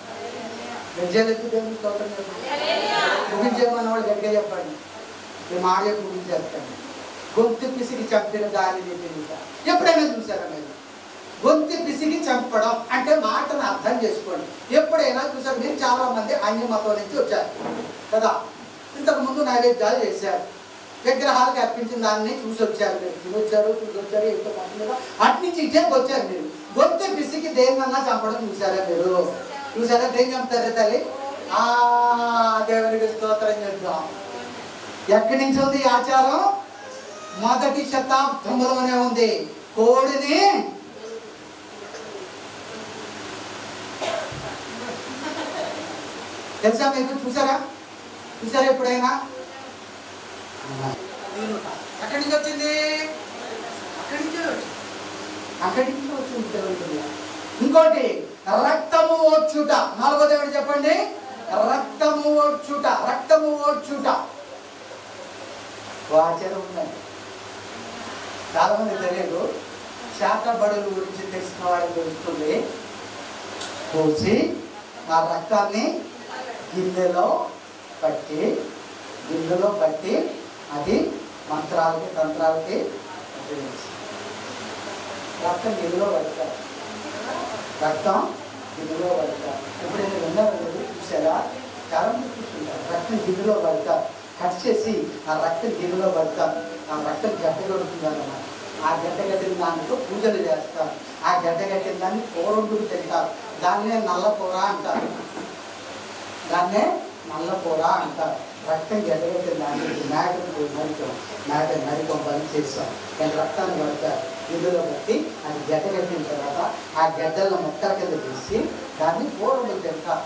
Speaker 2: దేవునికి స్తోత్రం చెప్పండి. ముగించేమన్న వాళ్ళు గట్టిగా చెప్పండి. ఈ మాట ముగించేస్తాను. గొంతు పిసికి చంపిన దానిని తినుట. ఎప్పుడైనా చూసారా మీరు? గొంతు పిసికి చంపడం అంటే మాటను అర్థం చేసుకోండి. ఎప్పుడైనా చూసారు మీరు? చాలా మంది అన్య మతం నుంచి వచ్చారు కదా. ఇంతకుముందు నైవేద్యాలు చేశారు, విగ్రహాలకు అర్పించిన దాన్ని చూసి వచ్చారు. మీరు తినొచ్చారు, చూసొచ్చారు, ఎంతో మంది మీద అటు నుంచి ఇటేకి వచ్చారు. మీరు గొంతు పిసికి దేన్నన్నా చంపడం చూసారా మీరు? చూసారా? దేని చంపుతారా తల్లి? దేవునికి స్తోత్రం చేద్దాం. ఎక్కడి నుంచి ఉంది ఈ ఆచారం? మొదటి శతాబ్దంలోనే ఉంది. కోడిని తెలుసా మీకు? చూసారా? చూసారా ఎప్పుడైనా? ఎక్కడి నుంచి వచ్చింది? అక్కడి నుంచి వచ్చింది. ఇంకోటి రక్తము ఓడ్చుట. నాలుగోది ఏమిటి చెప్పండి? రక్తము ఓడ్చుట. రక్తము ఓడ్చుట ఆచారం ఉందండి. చాలా మంది తెలియదు. శాఖబడుల గురించి తెలిసిన వాడికి తెలుస్తుంది. పోసి ఆ రక్తాన్ని గిన్నెలో పట్టి అది మంత్రాలకి తంత్రాలకి రక్తం గిన్నెలో పడతారు. రక్తం గిన్నెలో పడతారు. ఎప్పుడైనా విన్నారు? చూసారా? చాలా మంది చూస్తుంటారు. రక్తం గిన్నెలో పడతారు. కట్ చేసి ఆ రక్తం గిన్నెలో పడతారు. ఆ రక్తం గడ్డ కొడుతుందన్నమాట. ఆ గడ్డ కట్టిన దానితో పూజలు చేస్తారు. ఆ గడ్డ కట్టిన దాన్ని కూరొండుకు తింటారు. దాన్నే నల్లకూర అంటారు. దాన్నే నల్లకూర అంటారు. రక్తం గడ్డగట్టిన దాన్ని మేకను నరికం పని చేస్తాం. దాని రక్తాన్ని పడతారు. గిన్నెలో బట్టి అది గడ్డగట్టిన తర్వాత ఆ గడ్డలను మొక్కల కింద తీసి దాన్ని కూరొండుకు తింటారు.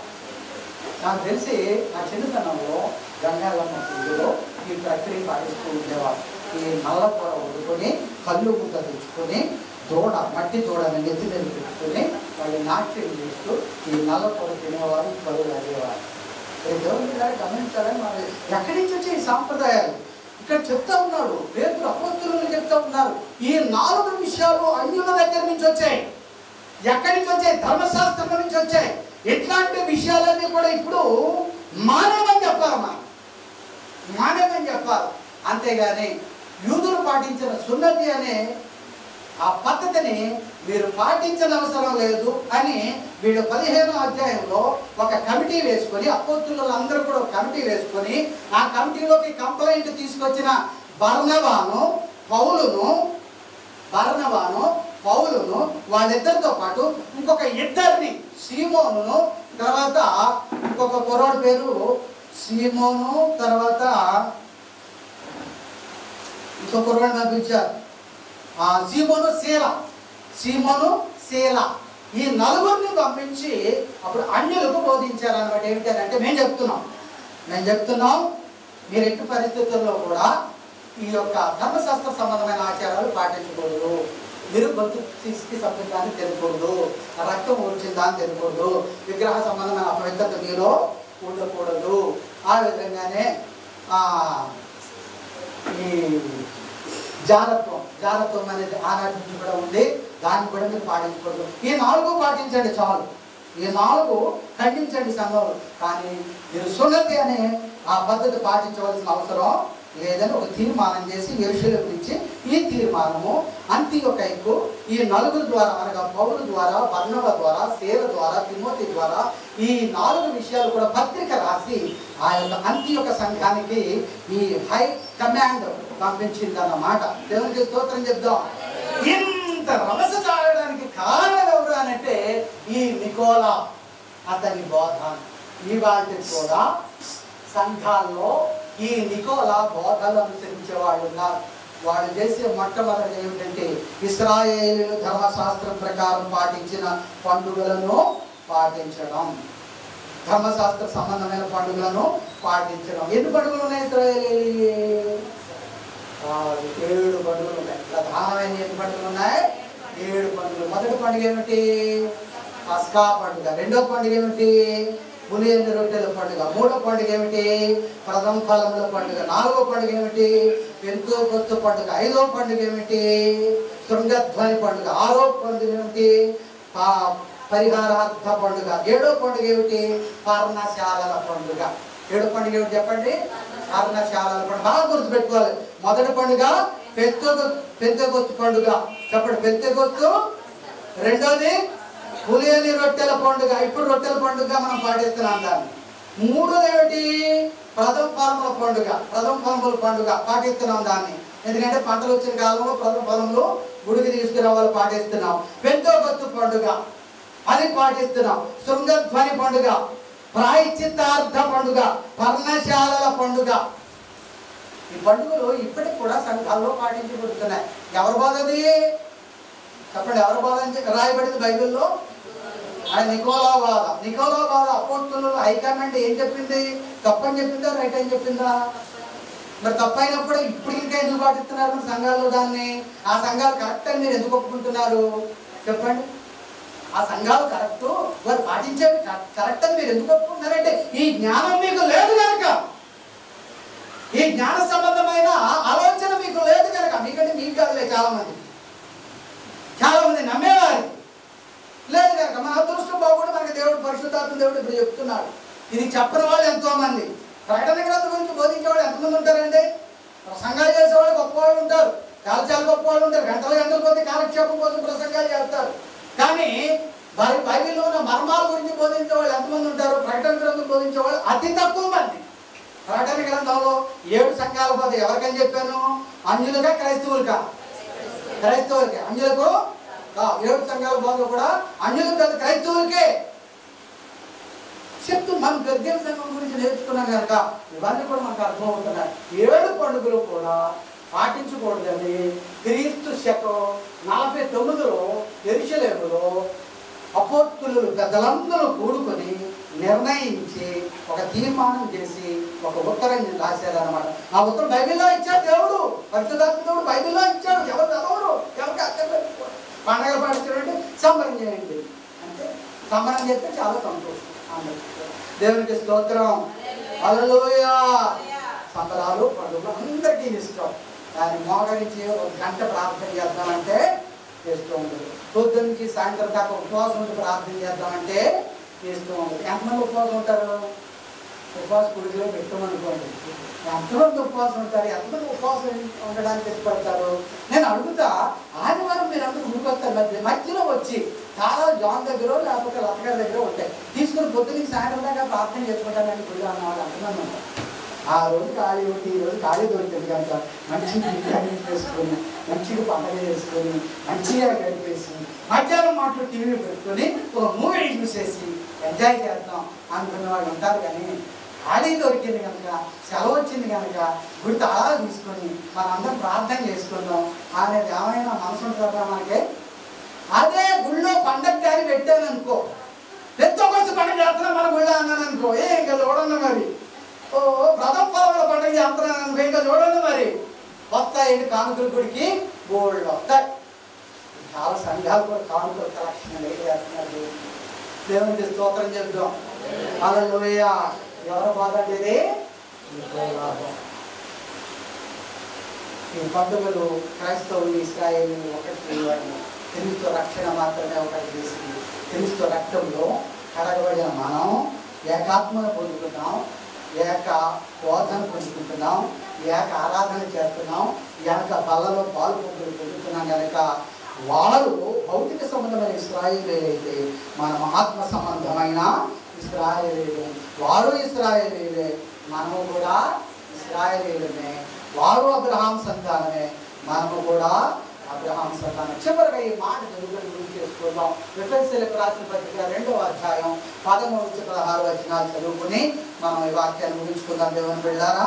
Speaker 2: నాకు తెలిసి నా చిన్నతనంలో గంగాలమ్మ పూజలో ఈ ప్రక్రియ పాటిస్తూ ఉండేవారు. ఈ నల్ల కూర వండుకొని కళ్ళు ముద్ద తెచ్చుకొని మట్టి దూడని నెత్తి మీద పెట్టుకొని వాళ్ళు నాట్యం చేస్తూ ఈ నల్ల కూర తినేవారు, కళ్ళు అడిగేవారు. దేవుని గమనించాలని మరి ఎక్కడి నుంచి వచ్చే ఈ సాంప్రదాయాలు ఇక్కడ చెప్తా ఉన్నాడు. పేతురు అపోస్తలులు చెప్తా ఉన్నారు. ఈ 4 విషయాలు అన్యుల దగ్గర నుంచి వచ్చాయి. ఎక్కడి నుంచి వచ్చాయి? ధర్మశాస్త్రం నుంచి వచ్చాయి. ఇట్లాంటి విషయాలన్నీ కూడా ఇప్పుడు మానవని చెప్పాలి. మానవని చెప్పాలి. అంతేగాని యూదులు పాటించిన సున్నతి అనే ఆ పద్ధతిని మీరు పాటించిన అవసరం లేదు అని వీళ్ళు 15వ అధ్యాయంలో ఒక కమిటీ వేసుకొని, అపోస్తలులందరూ కూడా ఒక కమిటీ వేసుకొని, ఆ కమిటీలోకి కంప్లైంట్ తీసుకొచ్చిన బర్నబాను పౌలును వాళ్ళిద్దరితో పాటు ఇంకొక ఇద్దరిని, సీమోను, తర్వాత ఇంకొక కుర్రాడు పేరు సీమోను, తర్వాత ఇంకొక కుర్రాడు పంపించారు. సీమోను శీల ఈ 4 పంపించి అప్పుడు అన్యులకు బోధించారు అన్నమాట. ఏమిటంటే మేము చెప్తున్నాం మీరు ఎట్టి పరిస్థితుల్లో కూడా ఈ యొక్క ధర్మశాస్త్ర సంబంధమైన ఆచారాలు పాటించకూడదు. మీరు గొంతు తీసుకు సంబంధాన్ని తినకూడదు, రక్తం ఊడ్చిందాన్ని తినకూడదు, విగ్రహ సంబంధమైన అపవిత్రత మీలో ఉండకూడదు. ఆ విధంగానే ఈ జారత్వం జాగ్రత్తం అనేది ఆనాటి నుంచి కూడా ఉంది. దాన్ని కూడా మీరు పాటించకూడదు. ఈ 4 పాటించండి చాలు. ఈ 4 ఖండించండి సంఘంలో. కానీ మీరు సున్నతి అనే ఆ పద్ధతి పాటించవలసిన అవసరం లేదని ఒక తీర్మానం చేసి యెరూషలేము నుంచి ఈ తీర్మానము అంతియొకైకు ఈ 4 ద్వారా అనగా పౌలు ద్వారా, బర్నబా ద్వారా, శీల ద్వారా, తిమోతి ద్వారా ఈ 4 విషయాలు కూడా పత్రిక రాసి ఆ యొక్క అంతియొక సంఘానికి ఈ హై కమాండ్ పంపించిందన్నమాట. దేవునికి స్తోత్రం చెప్దాం. ఇంత రభస చాలడానికి కారణం ఎవరు అనంటే ఈ నికోలా, అతని బోధ. ఇవాళ కూడా సంఘాల్లో ఈ నికోలా బోధలు అనుసరించే వాళ్ళు ఉన్నారు. వాళ్ళు చేసే మొట్టమొదటి ఏమిటంటే ఇశ్రాయేలీయులు ధర్మశాస్త్రం ప్రకారం పాటించిన పండుగలను పాటించడం, ధర్మశాస్త్ర సంబంధమైన పండుగలను పాటించడం. ఎన్ని పండుగలు ఉన్నాయి ఇశ్రాయేలీ? 7 పండుగలు ఉన్నాయి. ప్రధానమైన ఎన్ని పండుగలు ఉన్నాయి? 7 పండుగలు. మొదటి పండుగ ఏమిటి? పస్కా పండుగ. రెండో పండుగ ఏమిటి? పులియని రొట్టెల పండుగ. మూడో పండుగ ఏమిటి? ప్రథమ ఫలముల పండుగ. 4వ పండుగ ఏమిటి? పెంతెకొస్తు పండుగ. 5వ పండుగ ఏమిటి? శృంగధ్వని పండుగ. 6వ పండుగ ఏమిటి? పరిహారార్థ పండుగ. 7వ పండుగ ఏమిటి? పర్ణశాలల పండుగ. 7వ పండుగ ఏమిటి చెప్పండి? పర్ణశాలల పండుగ. బాగా గుర్తుపెట్టుకోవాలి. మొదటి పండుగ పెంతెకొస్తు పండుగ. చెప్పండి, పెంతెకొస్తు. రెండోది పులియని రొట్టెల పండుగ. ఇప్పుడు రొట్టెల పండుగ మనం పాటిస్తున్నాం దాన్ని. 3వది ఏమిటి? ప్రథమ ఫలముల పండుగ. ప్రథమ ఫలముల పండుగ పాటిస్తున్నాం దాన్ని. ఎందుకంటే పంటలు వచ్చిన కాలంలో ప్రథమ ఫలములు గుడికి తీసుకురావాలి, పాటిస్తున్నాం. పెంతెకొస్తు పండుగ అది పాటిస్తున్నాం. శృంగధ్వని పండుగ, ప్రాయశ్చిత్తార్థ పండుగ, పర్ణశాలల పండుగ. ఈ పండుగలు ఇప్పటికి కూడా సంఘాల్లో పాటించబడుతున్నాయి. ఎవరి బాధది చెప్పండి? ఎవరి బాధ అని రాయబడింది బైబిల్లో? ఆయన నికోలా బాధ. నికోలా బాధ అపోస్తలులు హైకమాండ్ ఏం చెప్పింది? తప్పని చెప్పిందా, రైట్ అని చెప్పిందా? మరి తప్పైనప్పుడు ఇప్పుడు ఇంకా ఎందుకు పాటిస్తున్నారు మన సంఘాల్లో దాన్ని? ఆ సంఘాలు కరెక్ట్ అని మీరు ఎందుకు ఒప్పుకుంటున్నారు చెప్పండి? ఆ సంఘాలు కరెక్ట్, వారు పాటించేవి కరెక్ట్ అని మీరు ఎందుకు ఒప్పుకుంటున్నారంటే ఈ జ్ఞానం మీకు లేదు కనుక, ఈ జ్ఞాన సంబంధమైన ఆలోచన మీకు లేదు కనుక. మీకంటే మీకు కాదులే, చాలా మంది నమ్మేవారు లేదు కనుక. మన అదృష్టం బాగుండి మనకి దేవుడు, పరిశుద్ధాత్మ దేవుడు ఇప్పుడు చెప్తున్నాడు. ఇది చెప్పని వాళ్ళు ఎంతో మంది. ప్రకటన గ్రంథం గురించి బోధించేవాళ్ళు ఎంతమంది ఉంటారండి? ప్రసంగాలు చేసేవాళ్ళు గొప్పవాళ్ళు ఉంటారు, చాలా గొప్పవాళ్ళు ఉంటారు. గంటల కొద్ది కాలక్షేపం కోసం ప్రసంగాలు చేస్తారు. కానీ వారి బైబిల్లో ఉన్న మర్మాల గురించి బోధించే వాళ్ళు ఎంతమంది ఉంటారు? ప్రకటన గ్రంథం బోధించే వాళ్ళు అతి తక్కువ మంది. ప్రకటన గ్రంథంలో 7 సంఘాల బోధ ఎవరికని చెప్పాను? అన్యులుగా, క్రైస్తవులుగా? క్రైస్తవులకే. అన్యులకు 7 సంఘాల బోధ కూడా అన్యులకు కాదు, క్రైస్తవులకే చెప్తూ మనం గద్యం సంఘం గురించి నేర్చుకున్నాం కనుక ఇవన్నీ కూడా మనకు అర్థమవుతున్నాయి. 7 పండుగలు కూడా పాటించకూడదని క్రీస్తు శకం 49లో యెరూషలేములో అపోస్తలులు పెద్దలందరూ కూడుకొని నిర్ణయించి ఒక తీర్మానం చేసి ఒక ఉత్తరం రాశారనమాట. ఆ ఉత్తరం బైబిల్లో ఇచ్చాడు దేవుడు, పరిశుద్ధాత్మ దేవుడు బైబిల్లో ఇచ్చాడు. ఎవరు చదవరు, ఎవరికి అర్థం పెట్టుకోరు. పండగలు పాటించడం సంబరం చేయండి అంటే సంబరం చేస్తే చాలా సంతోషం. దేవునికి స్తోత్రం, హల్లెలూయా. సంబరాలు పండుగలు అందరికీ ఇష్టం. దాన్ని మోకరించి 1 గంట ప్రార్థన చేద్దామంటే చేస్తూ ఉంటుంది. పొద్దున్న నుంచి సాయంత్రం దాకా ఉపవాసం ఉండి ప్రార్థన చేద్దామంటే చేస్తూ ఉంటుంది. ఎంతమంది ఉపవాసం ఉంటారు? ఉపవాస కుడిలో పెట్టమనుకోండి, ఎంతమంది ఉపవాసం ఉంటారు? ఎంతమంది ఉపవాసం ఉండడానికి ఇష్టపడతారు? నేను అడుగుతా, ఆదివారం మీరు అందరూ గుడికొస్తారు, మధ్యలో వచ్చి చాలా జాన్ దగ్గర లేకపోతే లతగారి దగ్గర ఉంటాయి, తీసుకుని పొద్దున్న సాయంత్రం దాకా ప్రార్థన చేసుకుంటానని గుడిలో అన్నవాళ్ళు ఎంతమంది ఉంటారు? ఆ రోజు ఖాళీ ఉంటే ఈ రోజు ఖాళీ దొరికింది కనుక మంచిగా బిర్యానీ చేసుకొని, మంచిగా పండుగ చేసుకొని, మంచిగా గడిపేసి మధ్యాహ్నం మాటలు టీవీ పెట్టుకొని ఒక మూవీ చూసేసి ఎంజాయ్ చేద్దాం అనుకునే వాళ్ళు ఉంటారు. కానీ ఖాళీ దొరికింది కనుక, సెలవు వచ్చింది కనుక గుడి తాళాలు తీసుకొని మనందరం ప్రార్థన చేసుకుందాం అనేది ఏమైనా మనసు ఉంటుందా మనకి? అదే గుళ్ళో పండగ కానీ పెట్టాను అనుకో, పెద్దకొచ్చి పండుగ చేస్తున్నాం మన గుళ్ళో అన్నాను అనుకో, ఇంకా చూడండి మరి ప్రథమ ఫలముల పండుగ చేస్తున్నాను అనుకో, ఇంకా చూడండి మరి వస్తాయండి కానుకల గుడికి గోల్డ్ వస్తాయి. చాలా సంఘాలు కూడా కానుకల కలెక్షన్ చేస్తున్నారు. దేవునికి స్తోత్రం చెప్తాం, హల్లెలూయా. ఎవరు బాధ అంటే ఈ పండుగలు క్రైస్తవులు ఇశ్రాయేలు ఒకటి క్రీస్తు రక్షణ మాత్రమే ఒకటి చేసి క్రీస్తు రక్తంలో కడగబడిన మనం ఏకాత్మను పొందుతున్నాం, ఏక బోధన పొందుకుంటున్నాం, ఏక ఆరాధన చేస్తున్నాం, ఏక బలలో పాల్పొందులు పొందుతున్నాం కనుక వారు భౌతిక సంబంధమైన ఇశ్రాయేలీయులు అయితే మనం ఆత్మ సంబంధమైన ఇశ్రాయేలీయులు. వారు ఇశ్రాయేలీయులే, మనము కూడా ఇశ్రాయేలీయులమే. వారు అబ్రహాం సంతానమే, మనము కూడా అబ్రహాం సంతానం. చివరిగా ఈ మాట తెలుగులో గురించి చేసుకుందాం. ఎఫెసీయులకు రాసిన పత్రిక 2వ అధ్యాయం 13-16 వచనాలు చదువుకుని మనం ఈ వాక్యాన్ని ముగించుకుందాం. దేవుని బిడ్డలారా,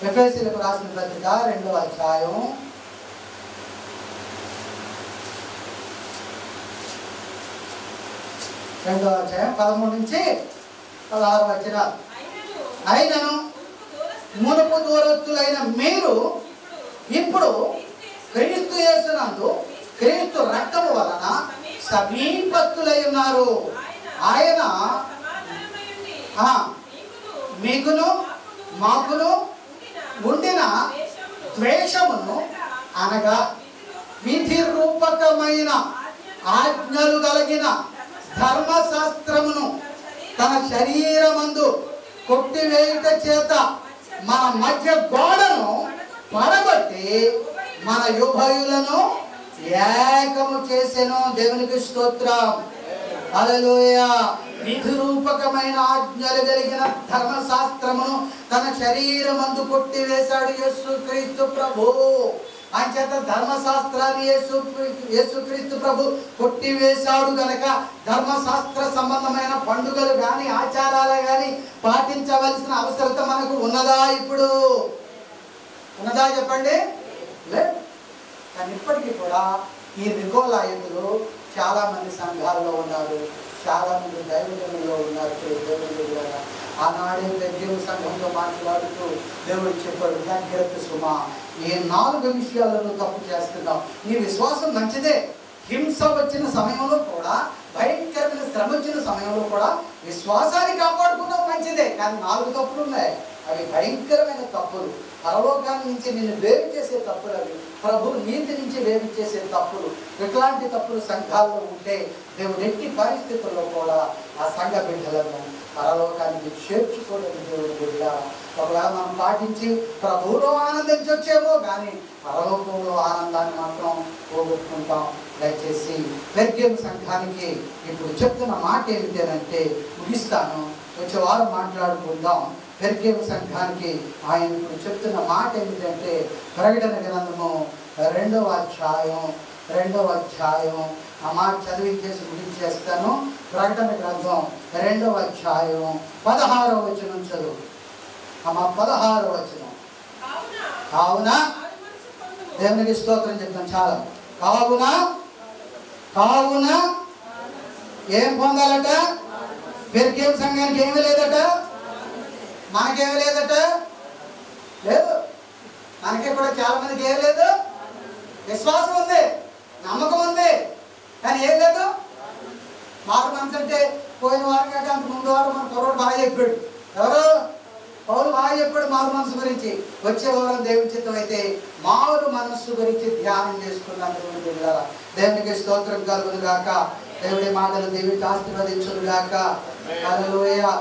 Speaker 2: ఎఫెసీయులకు రాసిన పత్రిక 2వ అధ్యాయం 13-16 వచనాలు. అయినను మునుపు దూరస్తులైన మీరు ఇప్పుడు క్రీస్తు యేసునందు క్రీస్తు రక్తము వలన సమీపస్తులై ఉన్నారు. ఆయన మీకును మాకును ఉండిన ద్వేషమును అనగా విధి రూపకమైన ఆజ్ఞలు కలిగిన ధర్మశాస్త్రమును తన శరీరమందు కొట్టివేయుట చేత మన మధ్య గోడను పడగొట్టి మన యుభయులను ఏకము చేసెను. దేవునికి స్తోత్రం. హల్లెలూయా. విధి రూపకమైన ఆజ్ఞలు కలిగిన ధర్మశాస్త్రమును తన శరీరమందు కొట్టివేశాడు యేసుక్రీస్తు ప్రభు. అంచేత ధర్మశాస్త్రాన్ని యేసుక్రీస్తు ప్రభు కొట్టివేశాడు గనక ధర్మశాస్త్ర సంబంధమైన పండుగలు కానీ ఆచారాలు కానీ పాటించవలసిన అవసరత మనకు ఉన్నదా? ఇప్పుడు ఉన్నదా చెప్పండి? లేదు. కానీ ఇప్పటికీ కూడా ఈ నికోలాయితులు చాలా మంది సంఘాల్లో ఉన్నారు, చాలా మంది దైవజనుల్లో ఉన్నారు. దేవుడు ద్వారా ఆనాడే దేవుని సంఘంతో మాట్లాడుతూ దేవుడు చెప్పాడు, జాగ్రత్త సుమా, ఈ 4 విషయాలను తప్పు చేస్తున్నావు. నీ విశ్వాసం మంచిదే, హింస వచ్చిన సమయంలో కూడా, భయంకరమైన శ్రమ వచ్చిన సమయంలో కూడా విశ్వాసాన్ని కాపాడుకుంటాం మంచిదే. కానీ 4 తప్పులు ఉన్నాయి. అవి భయంకరమైన తప్పులు. పరలోకాన్ని నుంచి నిన్ను వేరు చేసే తప్పులు అవి. ప్రభు నీతి నుంచి వేరు చేసే తప్పులు. ఇట్లాంటి తప్పులు సంఘాల్లో ఉంటే దేవుడు ఎట్టి పరిస్థితుల్లో కూడా ఆ సంఘ బిడ్డలను పరలోకానికి చేర్చుకోలేదు. దేవుడు బిడ్డ ఒకవేళ మనం పాటించి ప్రభువులో ఆనందించొచ్చేమో కానీ పరలోకంలో ఆనందాన్ని మాత్రం పోగొట్టుకుంటాం. దయచేసి పెర్గేము సంఘానికి ఇప్పుడు చెప్తున్న మాట ఏమిటంటే, ముగిస్తాను, వచ్చే వారం మాట్లాడుకుందాం. పెర్గేము సంఘానికి ఆయన ఇప్పుడు చెప్తున్న మాట ఏమిటంటే, ప్రకటన గ్రంథము 2వ అధ్యాయం ఆ మాట చదివించేసి ముగించేస్తాను. ప్రకటన గ్రంథం 2వ అధ్యాయం 16వ వచనం చదువు. 16వ వచనం. కావున దేవునికి స్తోత్రం చెప్తాను. చాలా కావున ఏం పొందాలట? పెర్గేము సంఘానికి ఏమీ లేదట, మనకేమీ లేదట. లేదు, మనకి కూడా చాలా మందికి ఏం లేదు. విశ్వాసం ఉంది, నమ్మకం ఉంది, కానీ ఏం లేదు. మారు మనసు అంటే పోయిన వారం కంటే అంత ముందు వారం మన కుర్రోడు బాగా చెప్పాడు. ఎవరు? పౌలు బాగా చెప్పాడు మారు మనసు గురించి. వచ్చే వారం దేవుని చిత్తం అయితే మారు మనస్సు గురించి ధ్యానం చేసుకున్నందుకు దేవునికి స్తోత్రం కలుగును గాక. దేవుడి మాటలు దీవించి ఆశీర్వదించును గాక. హల్లెలూయా.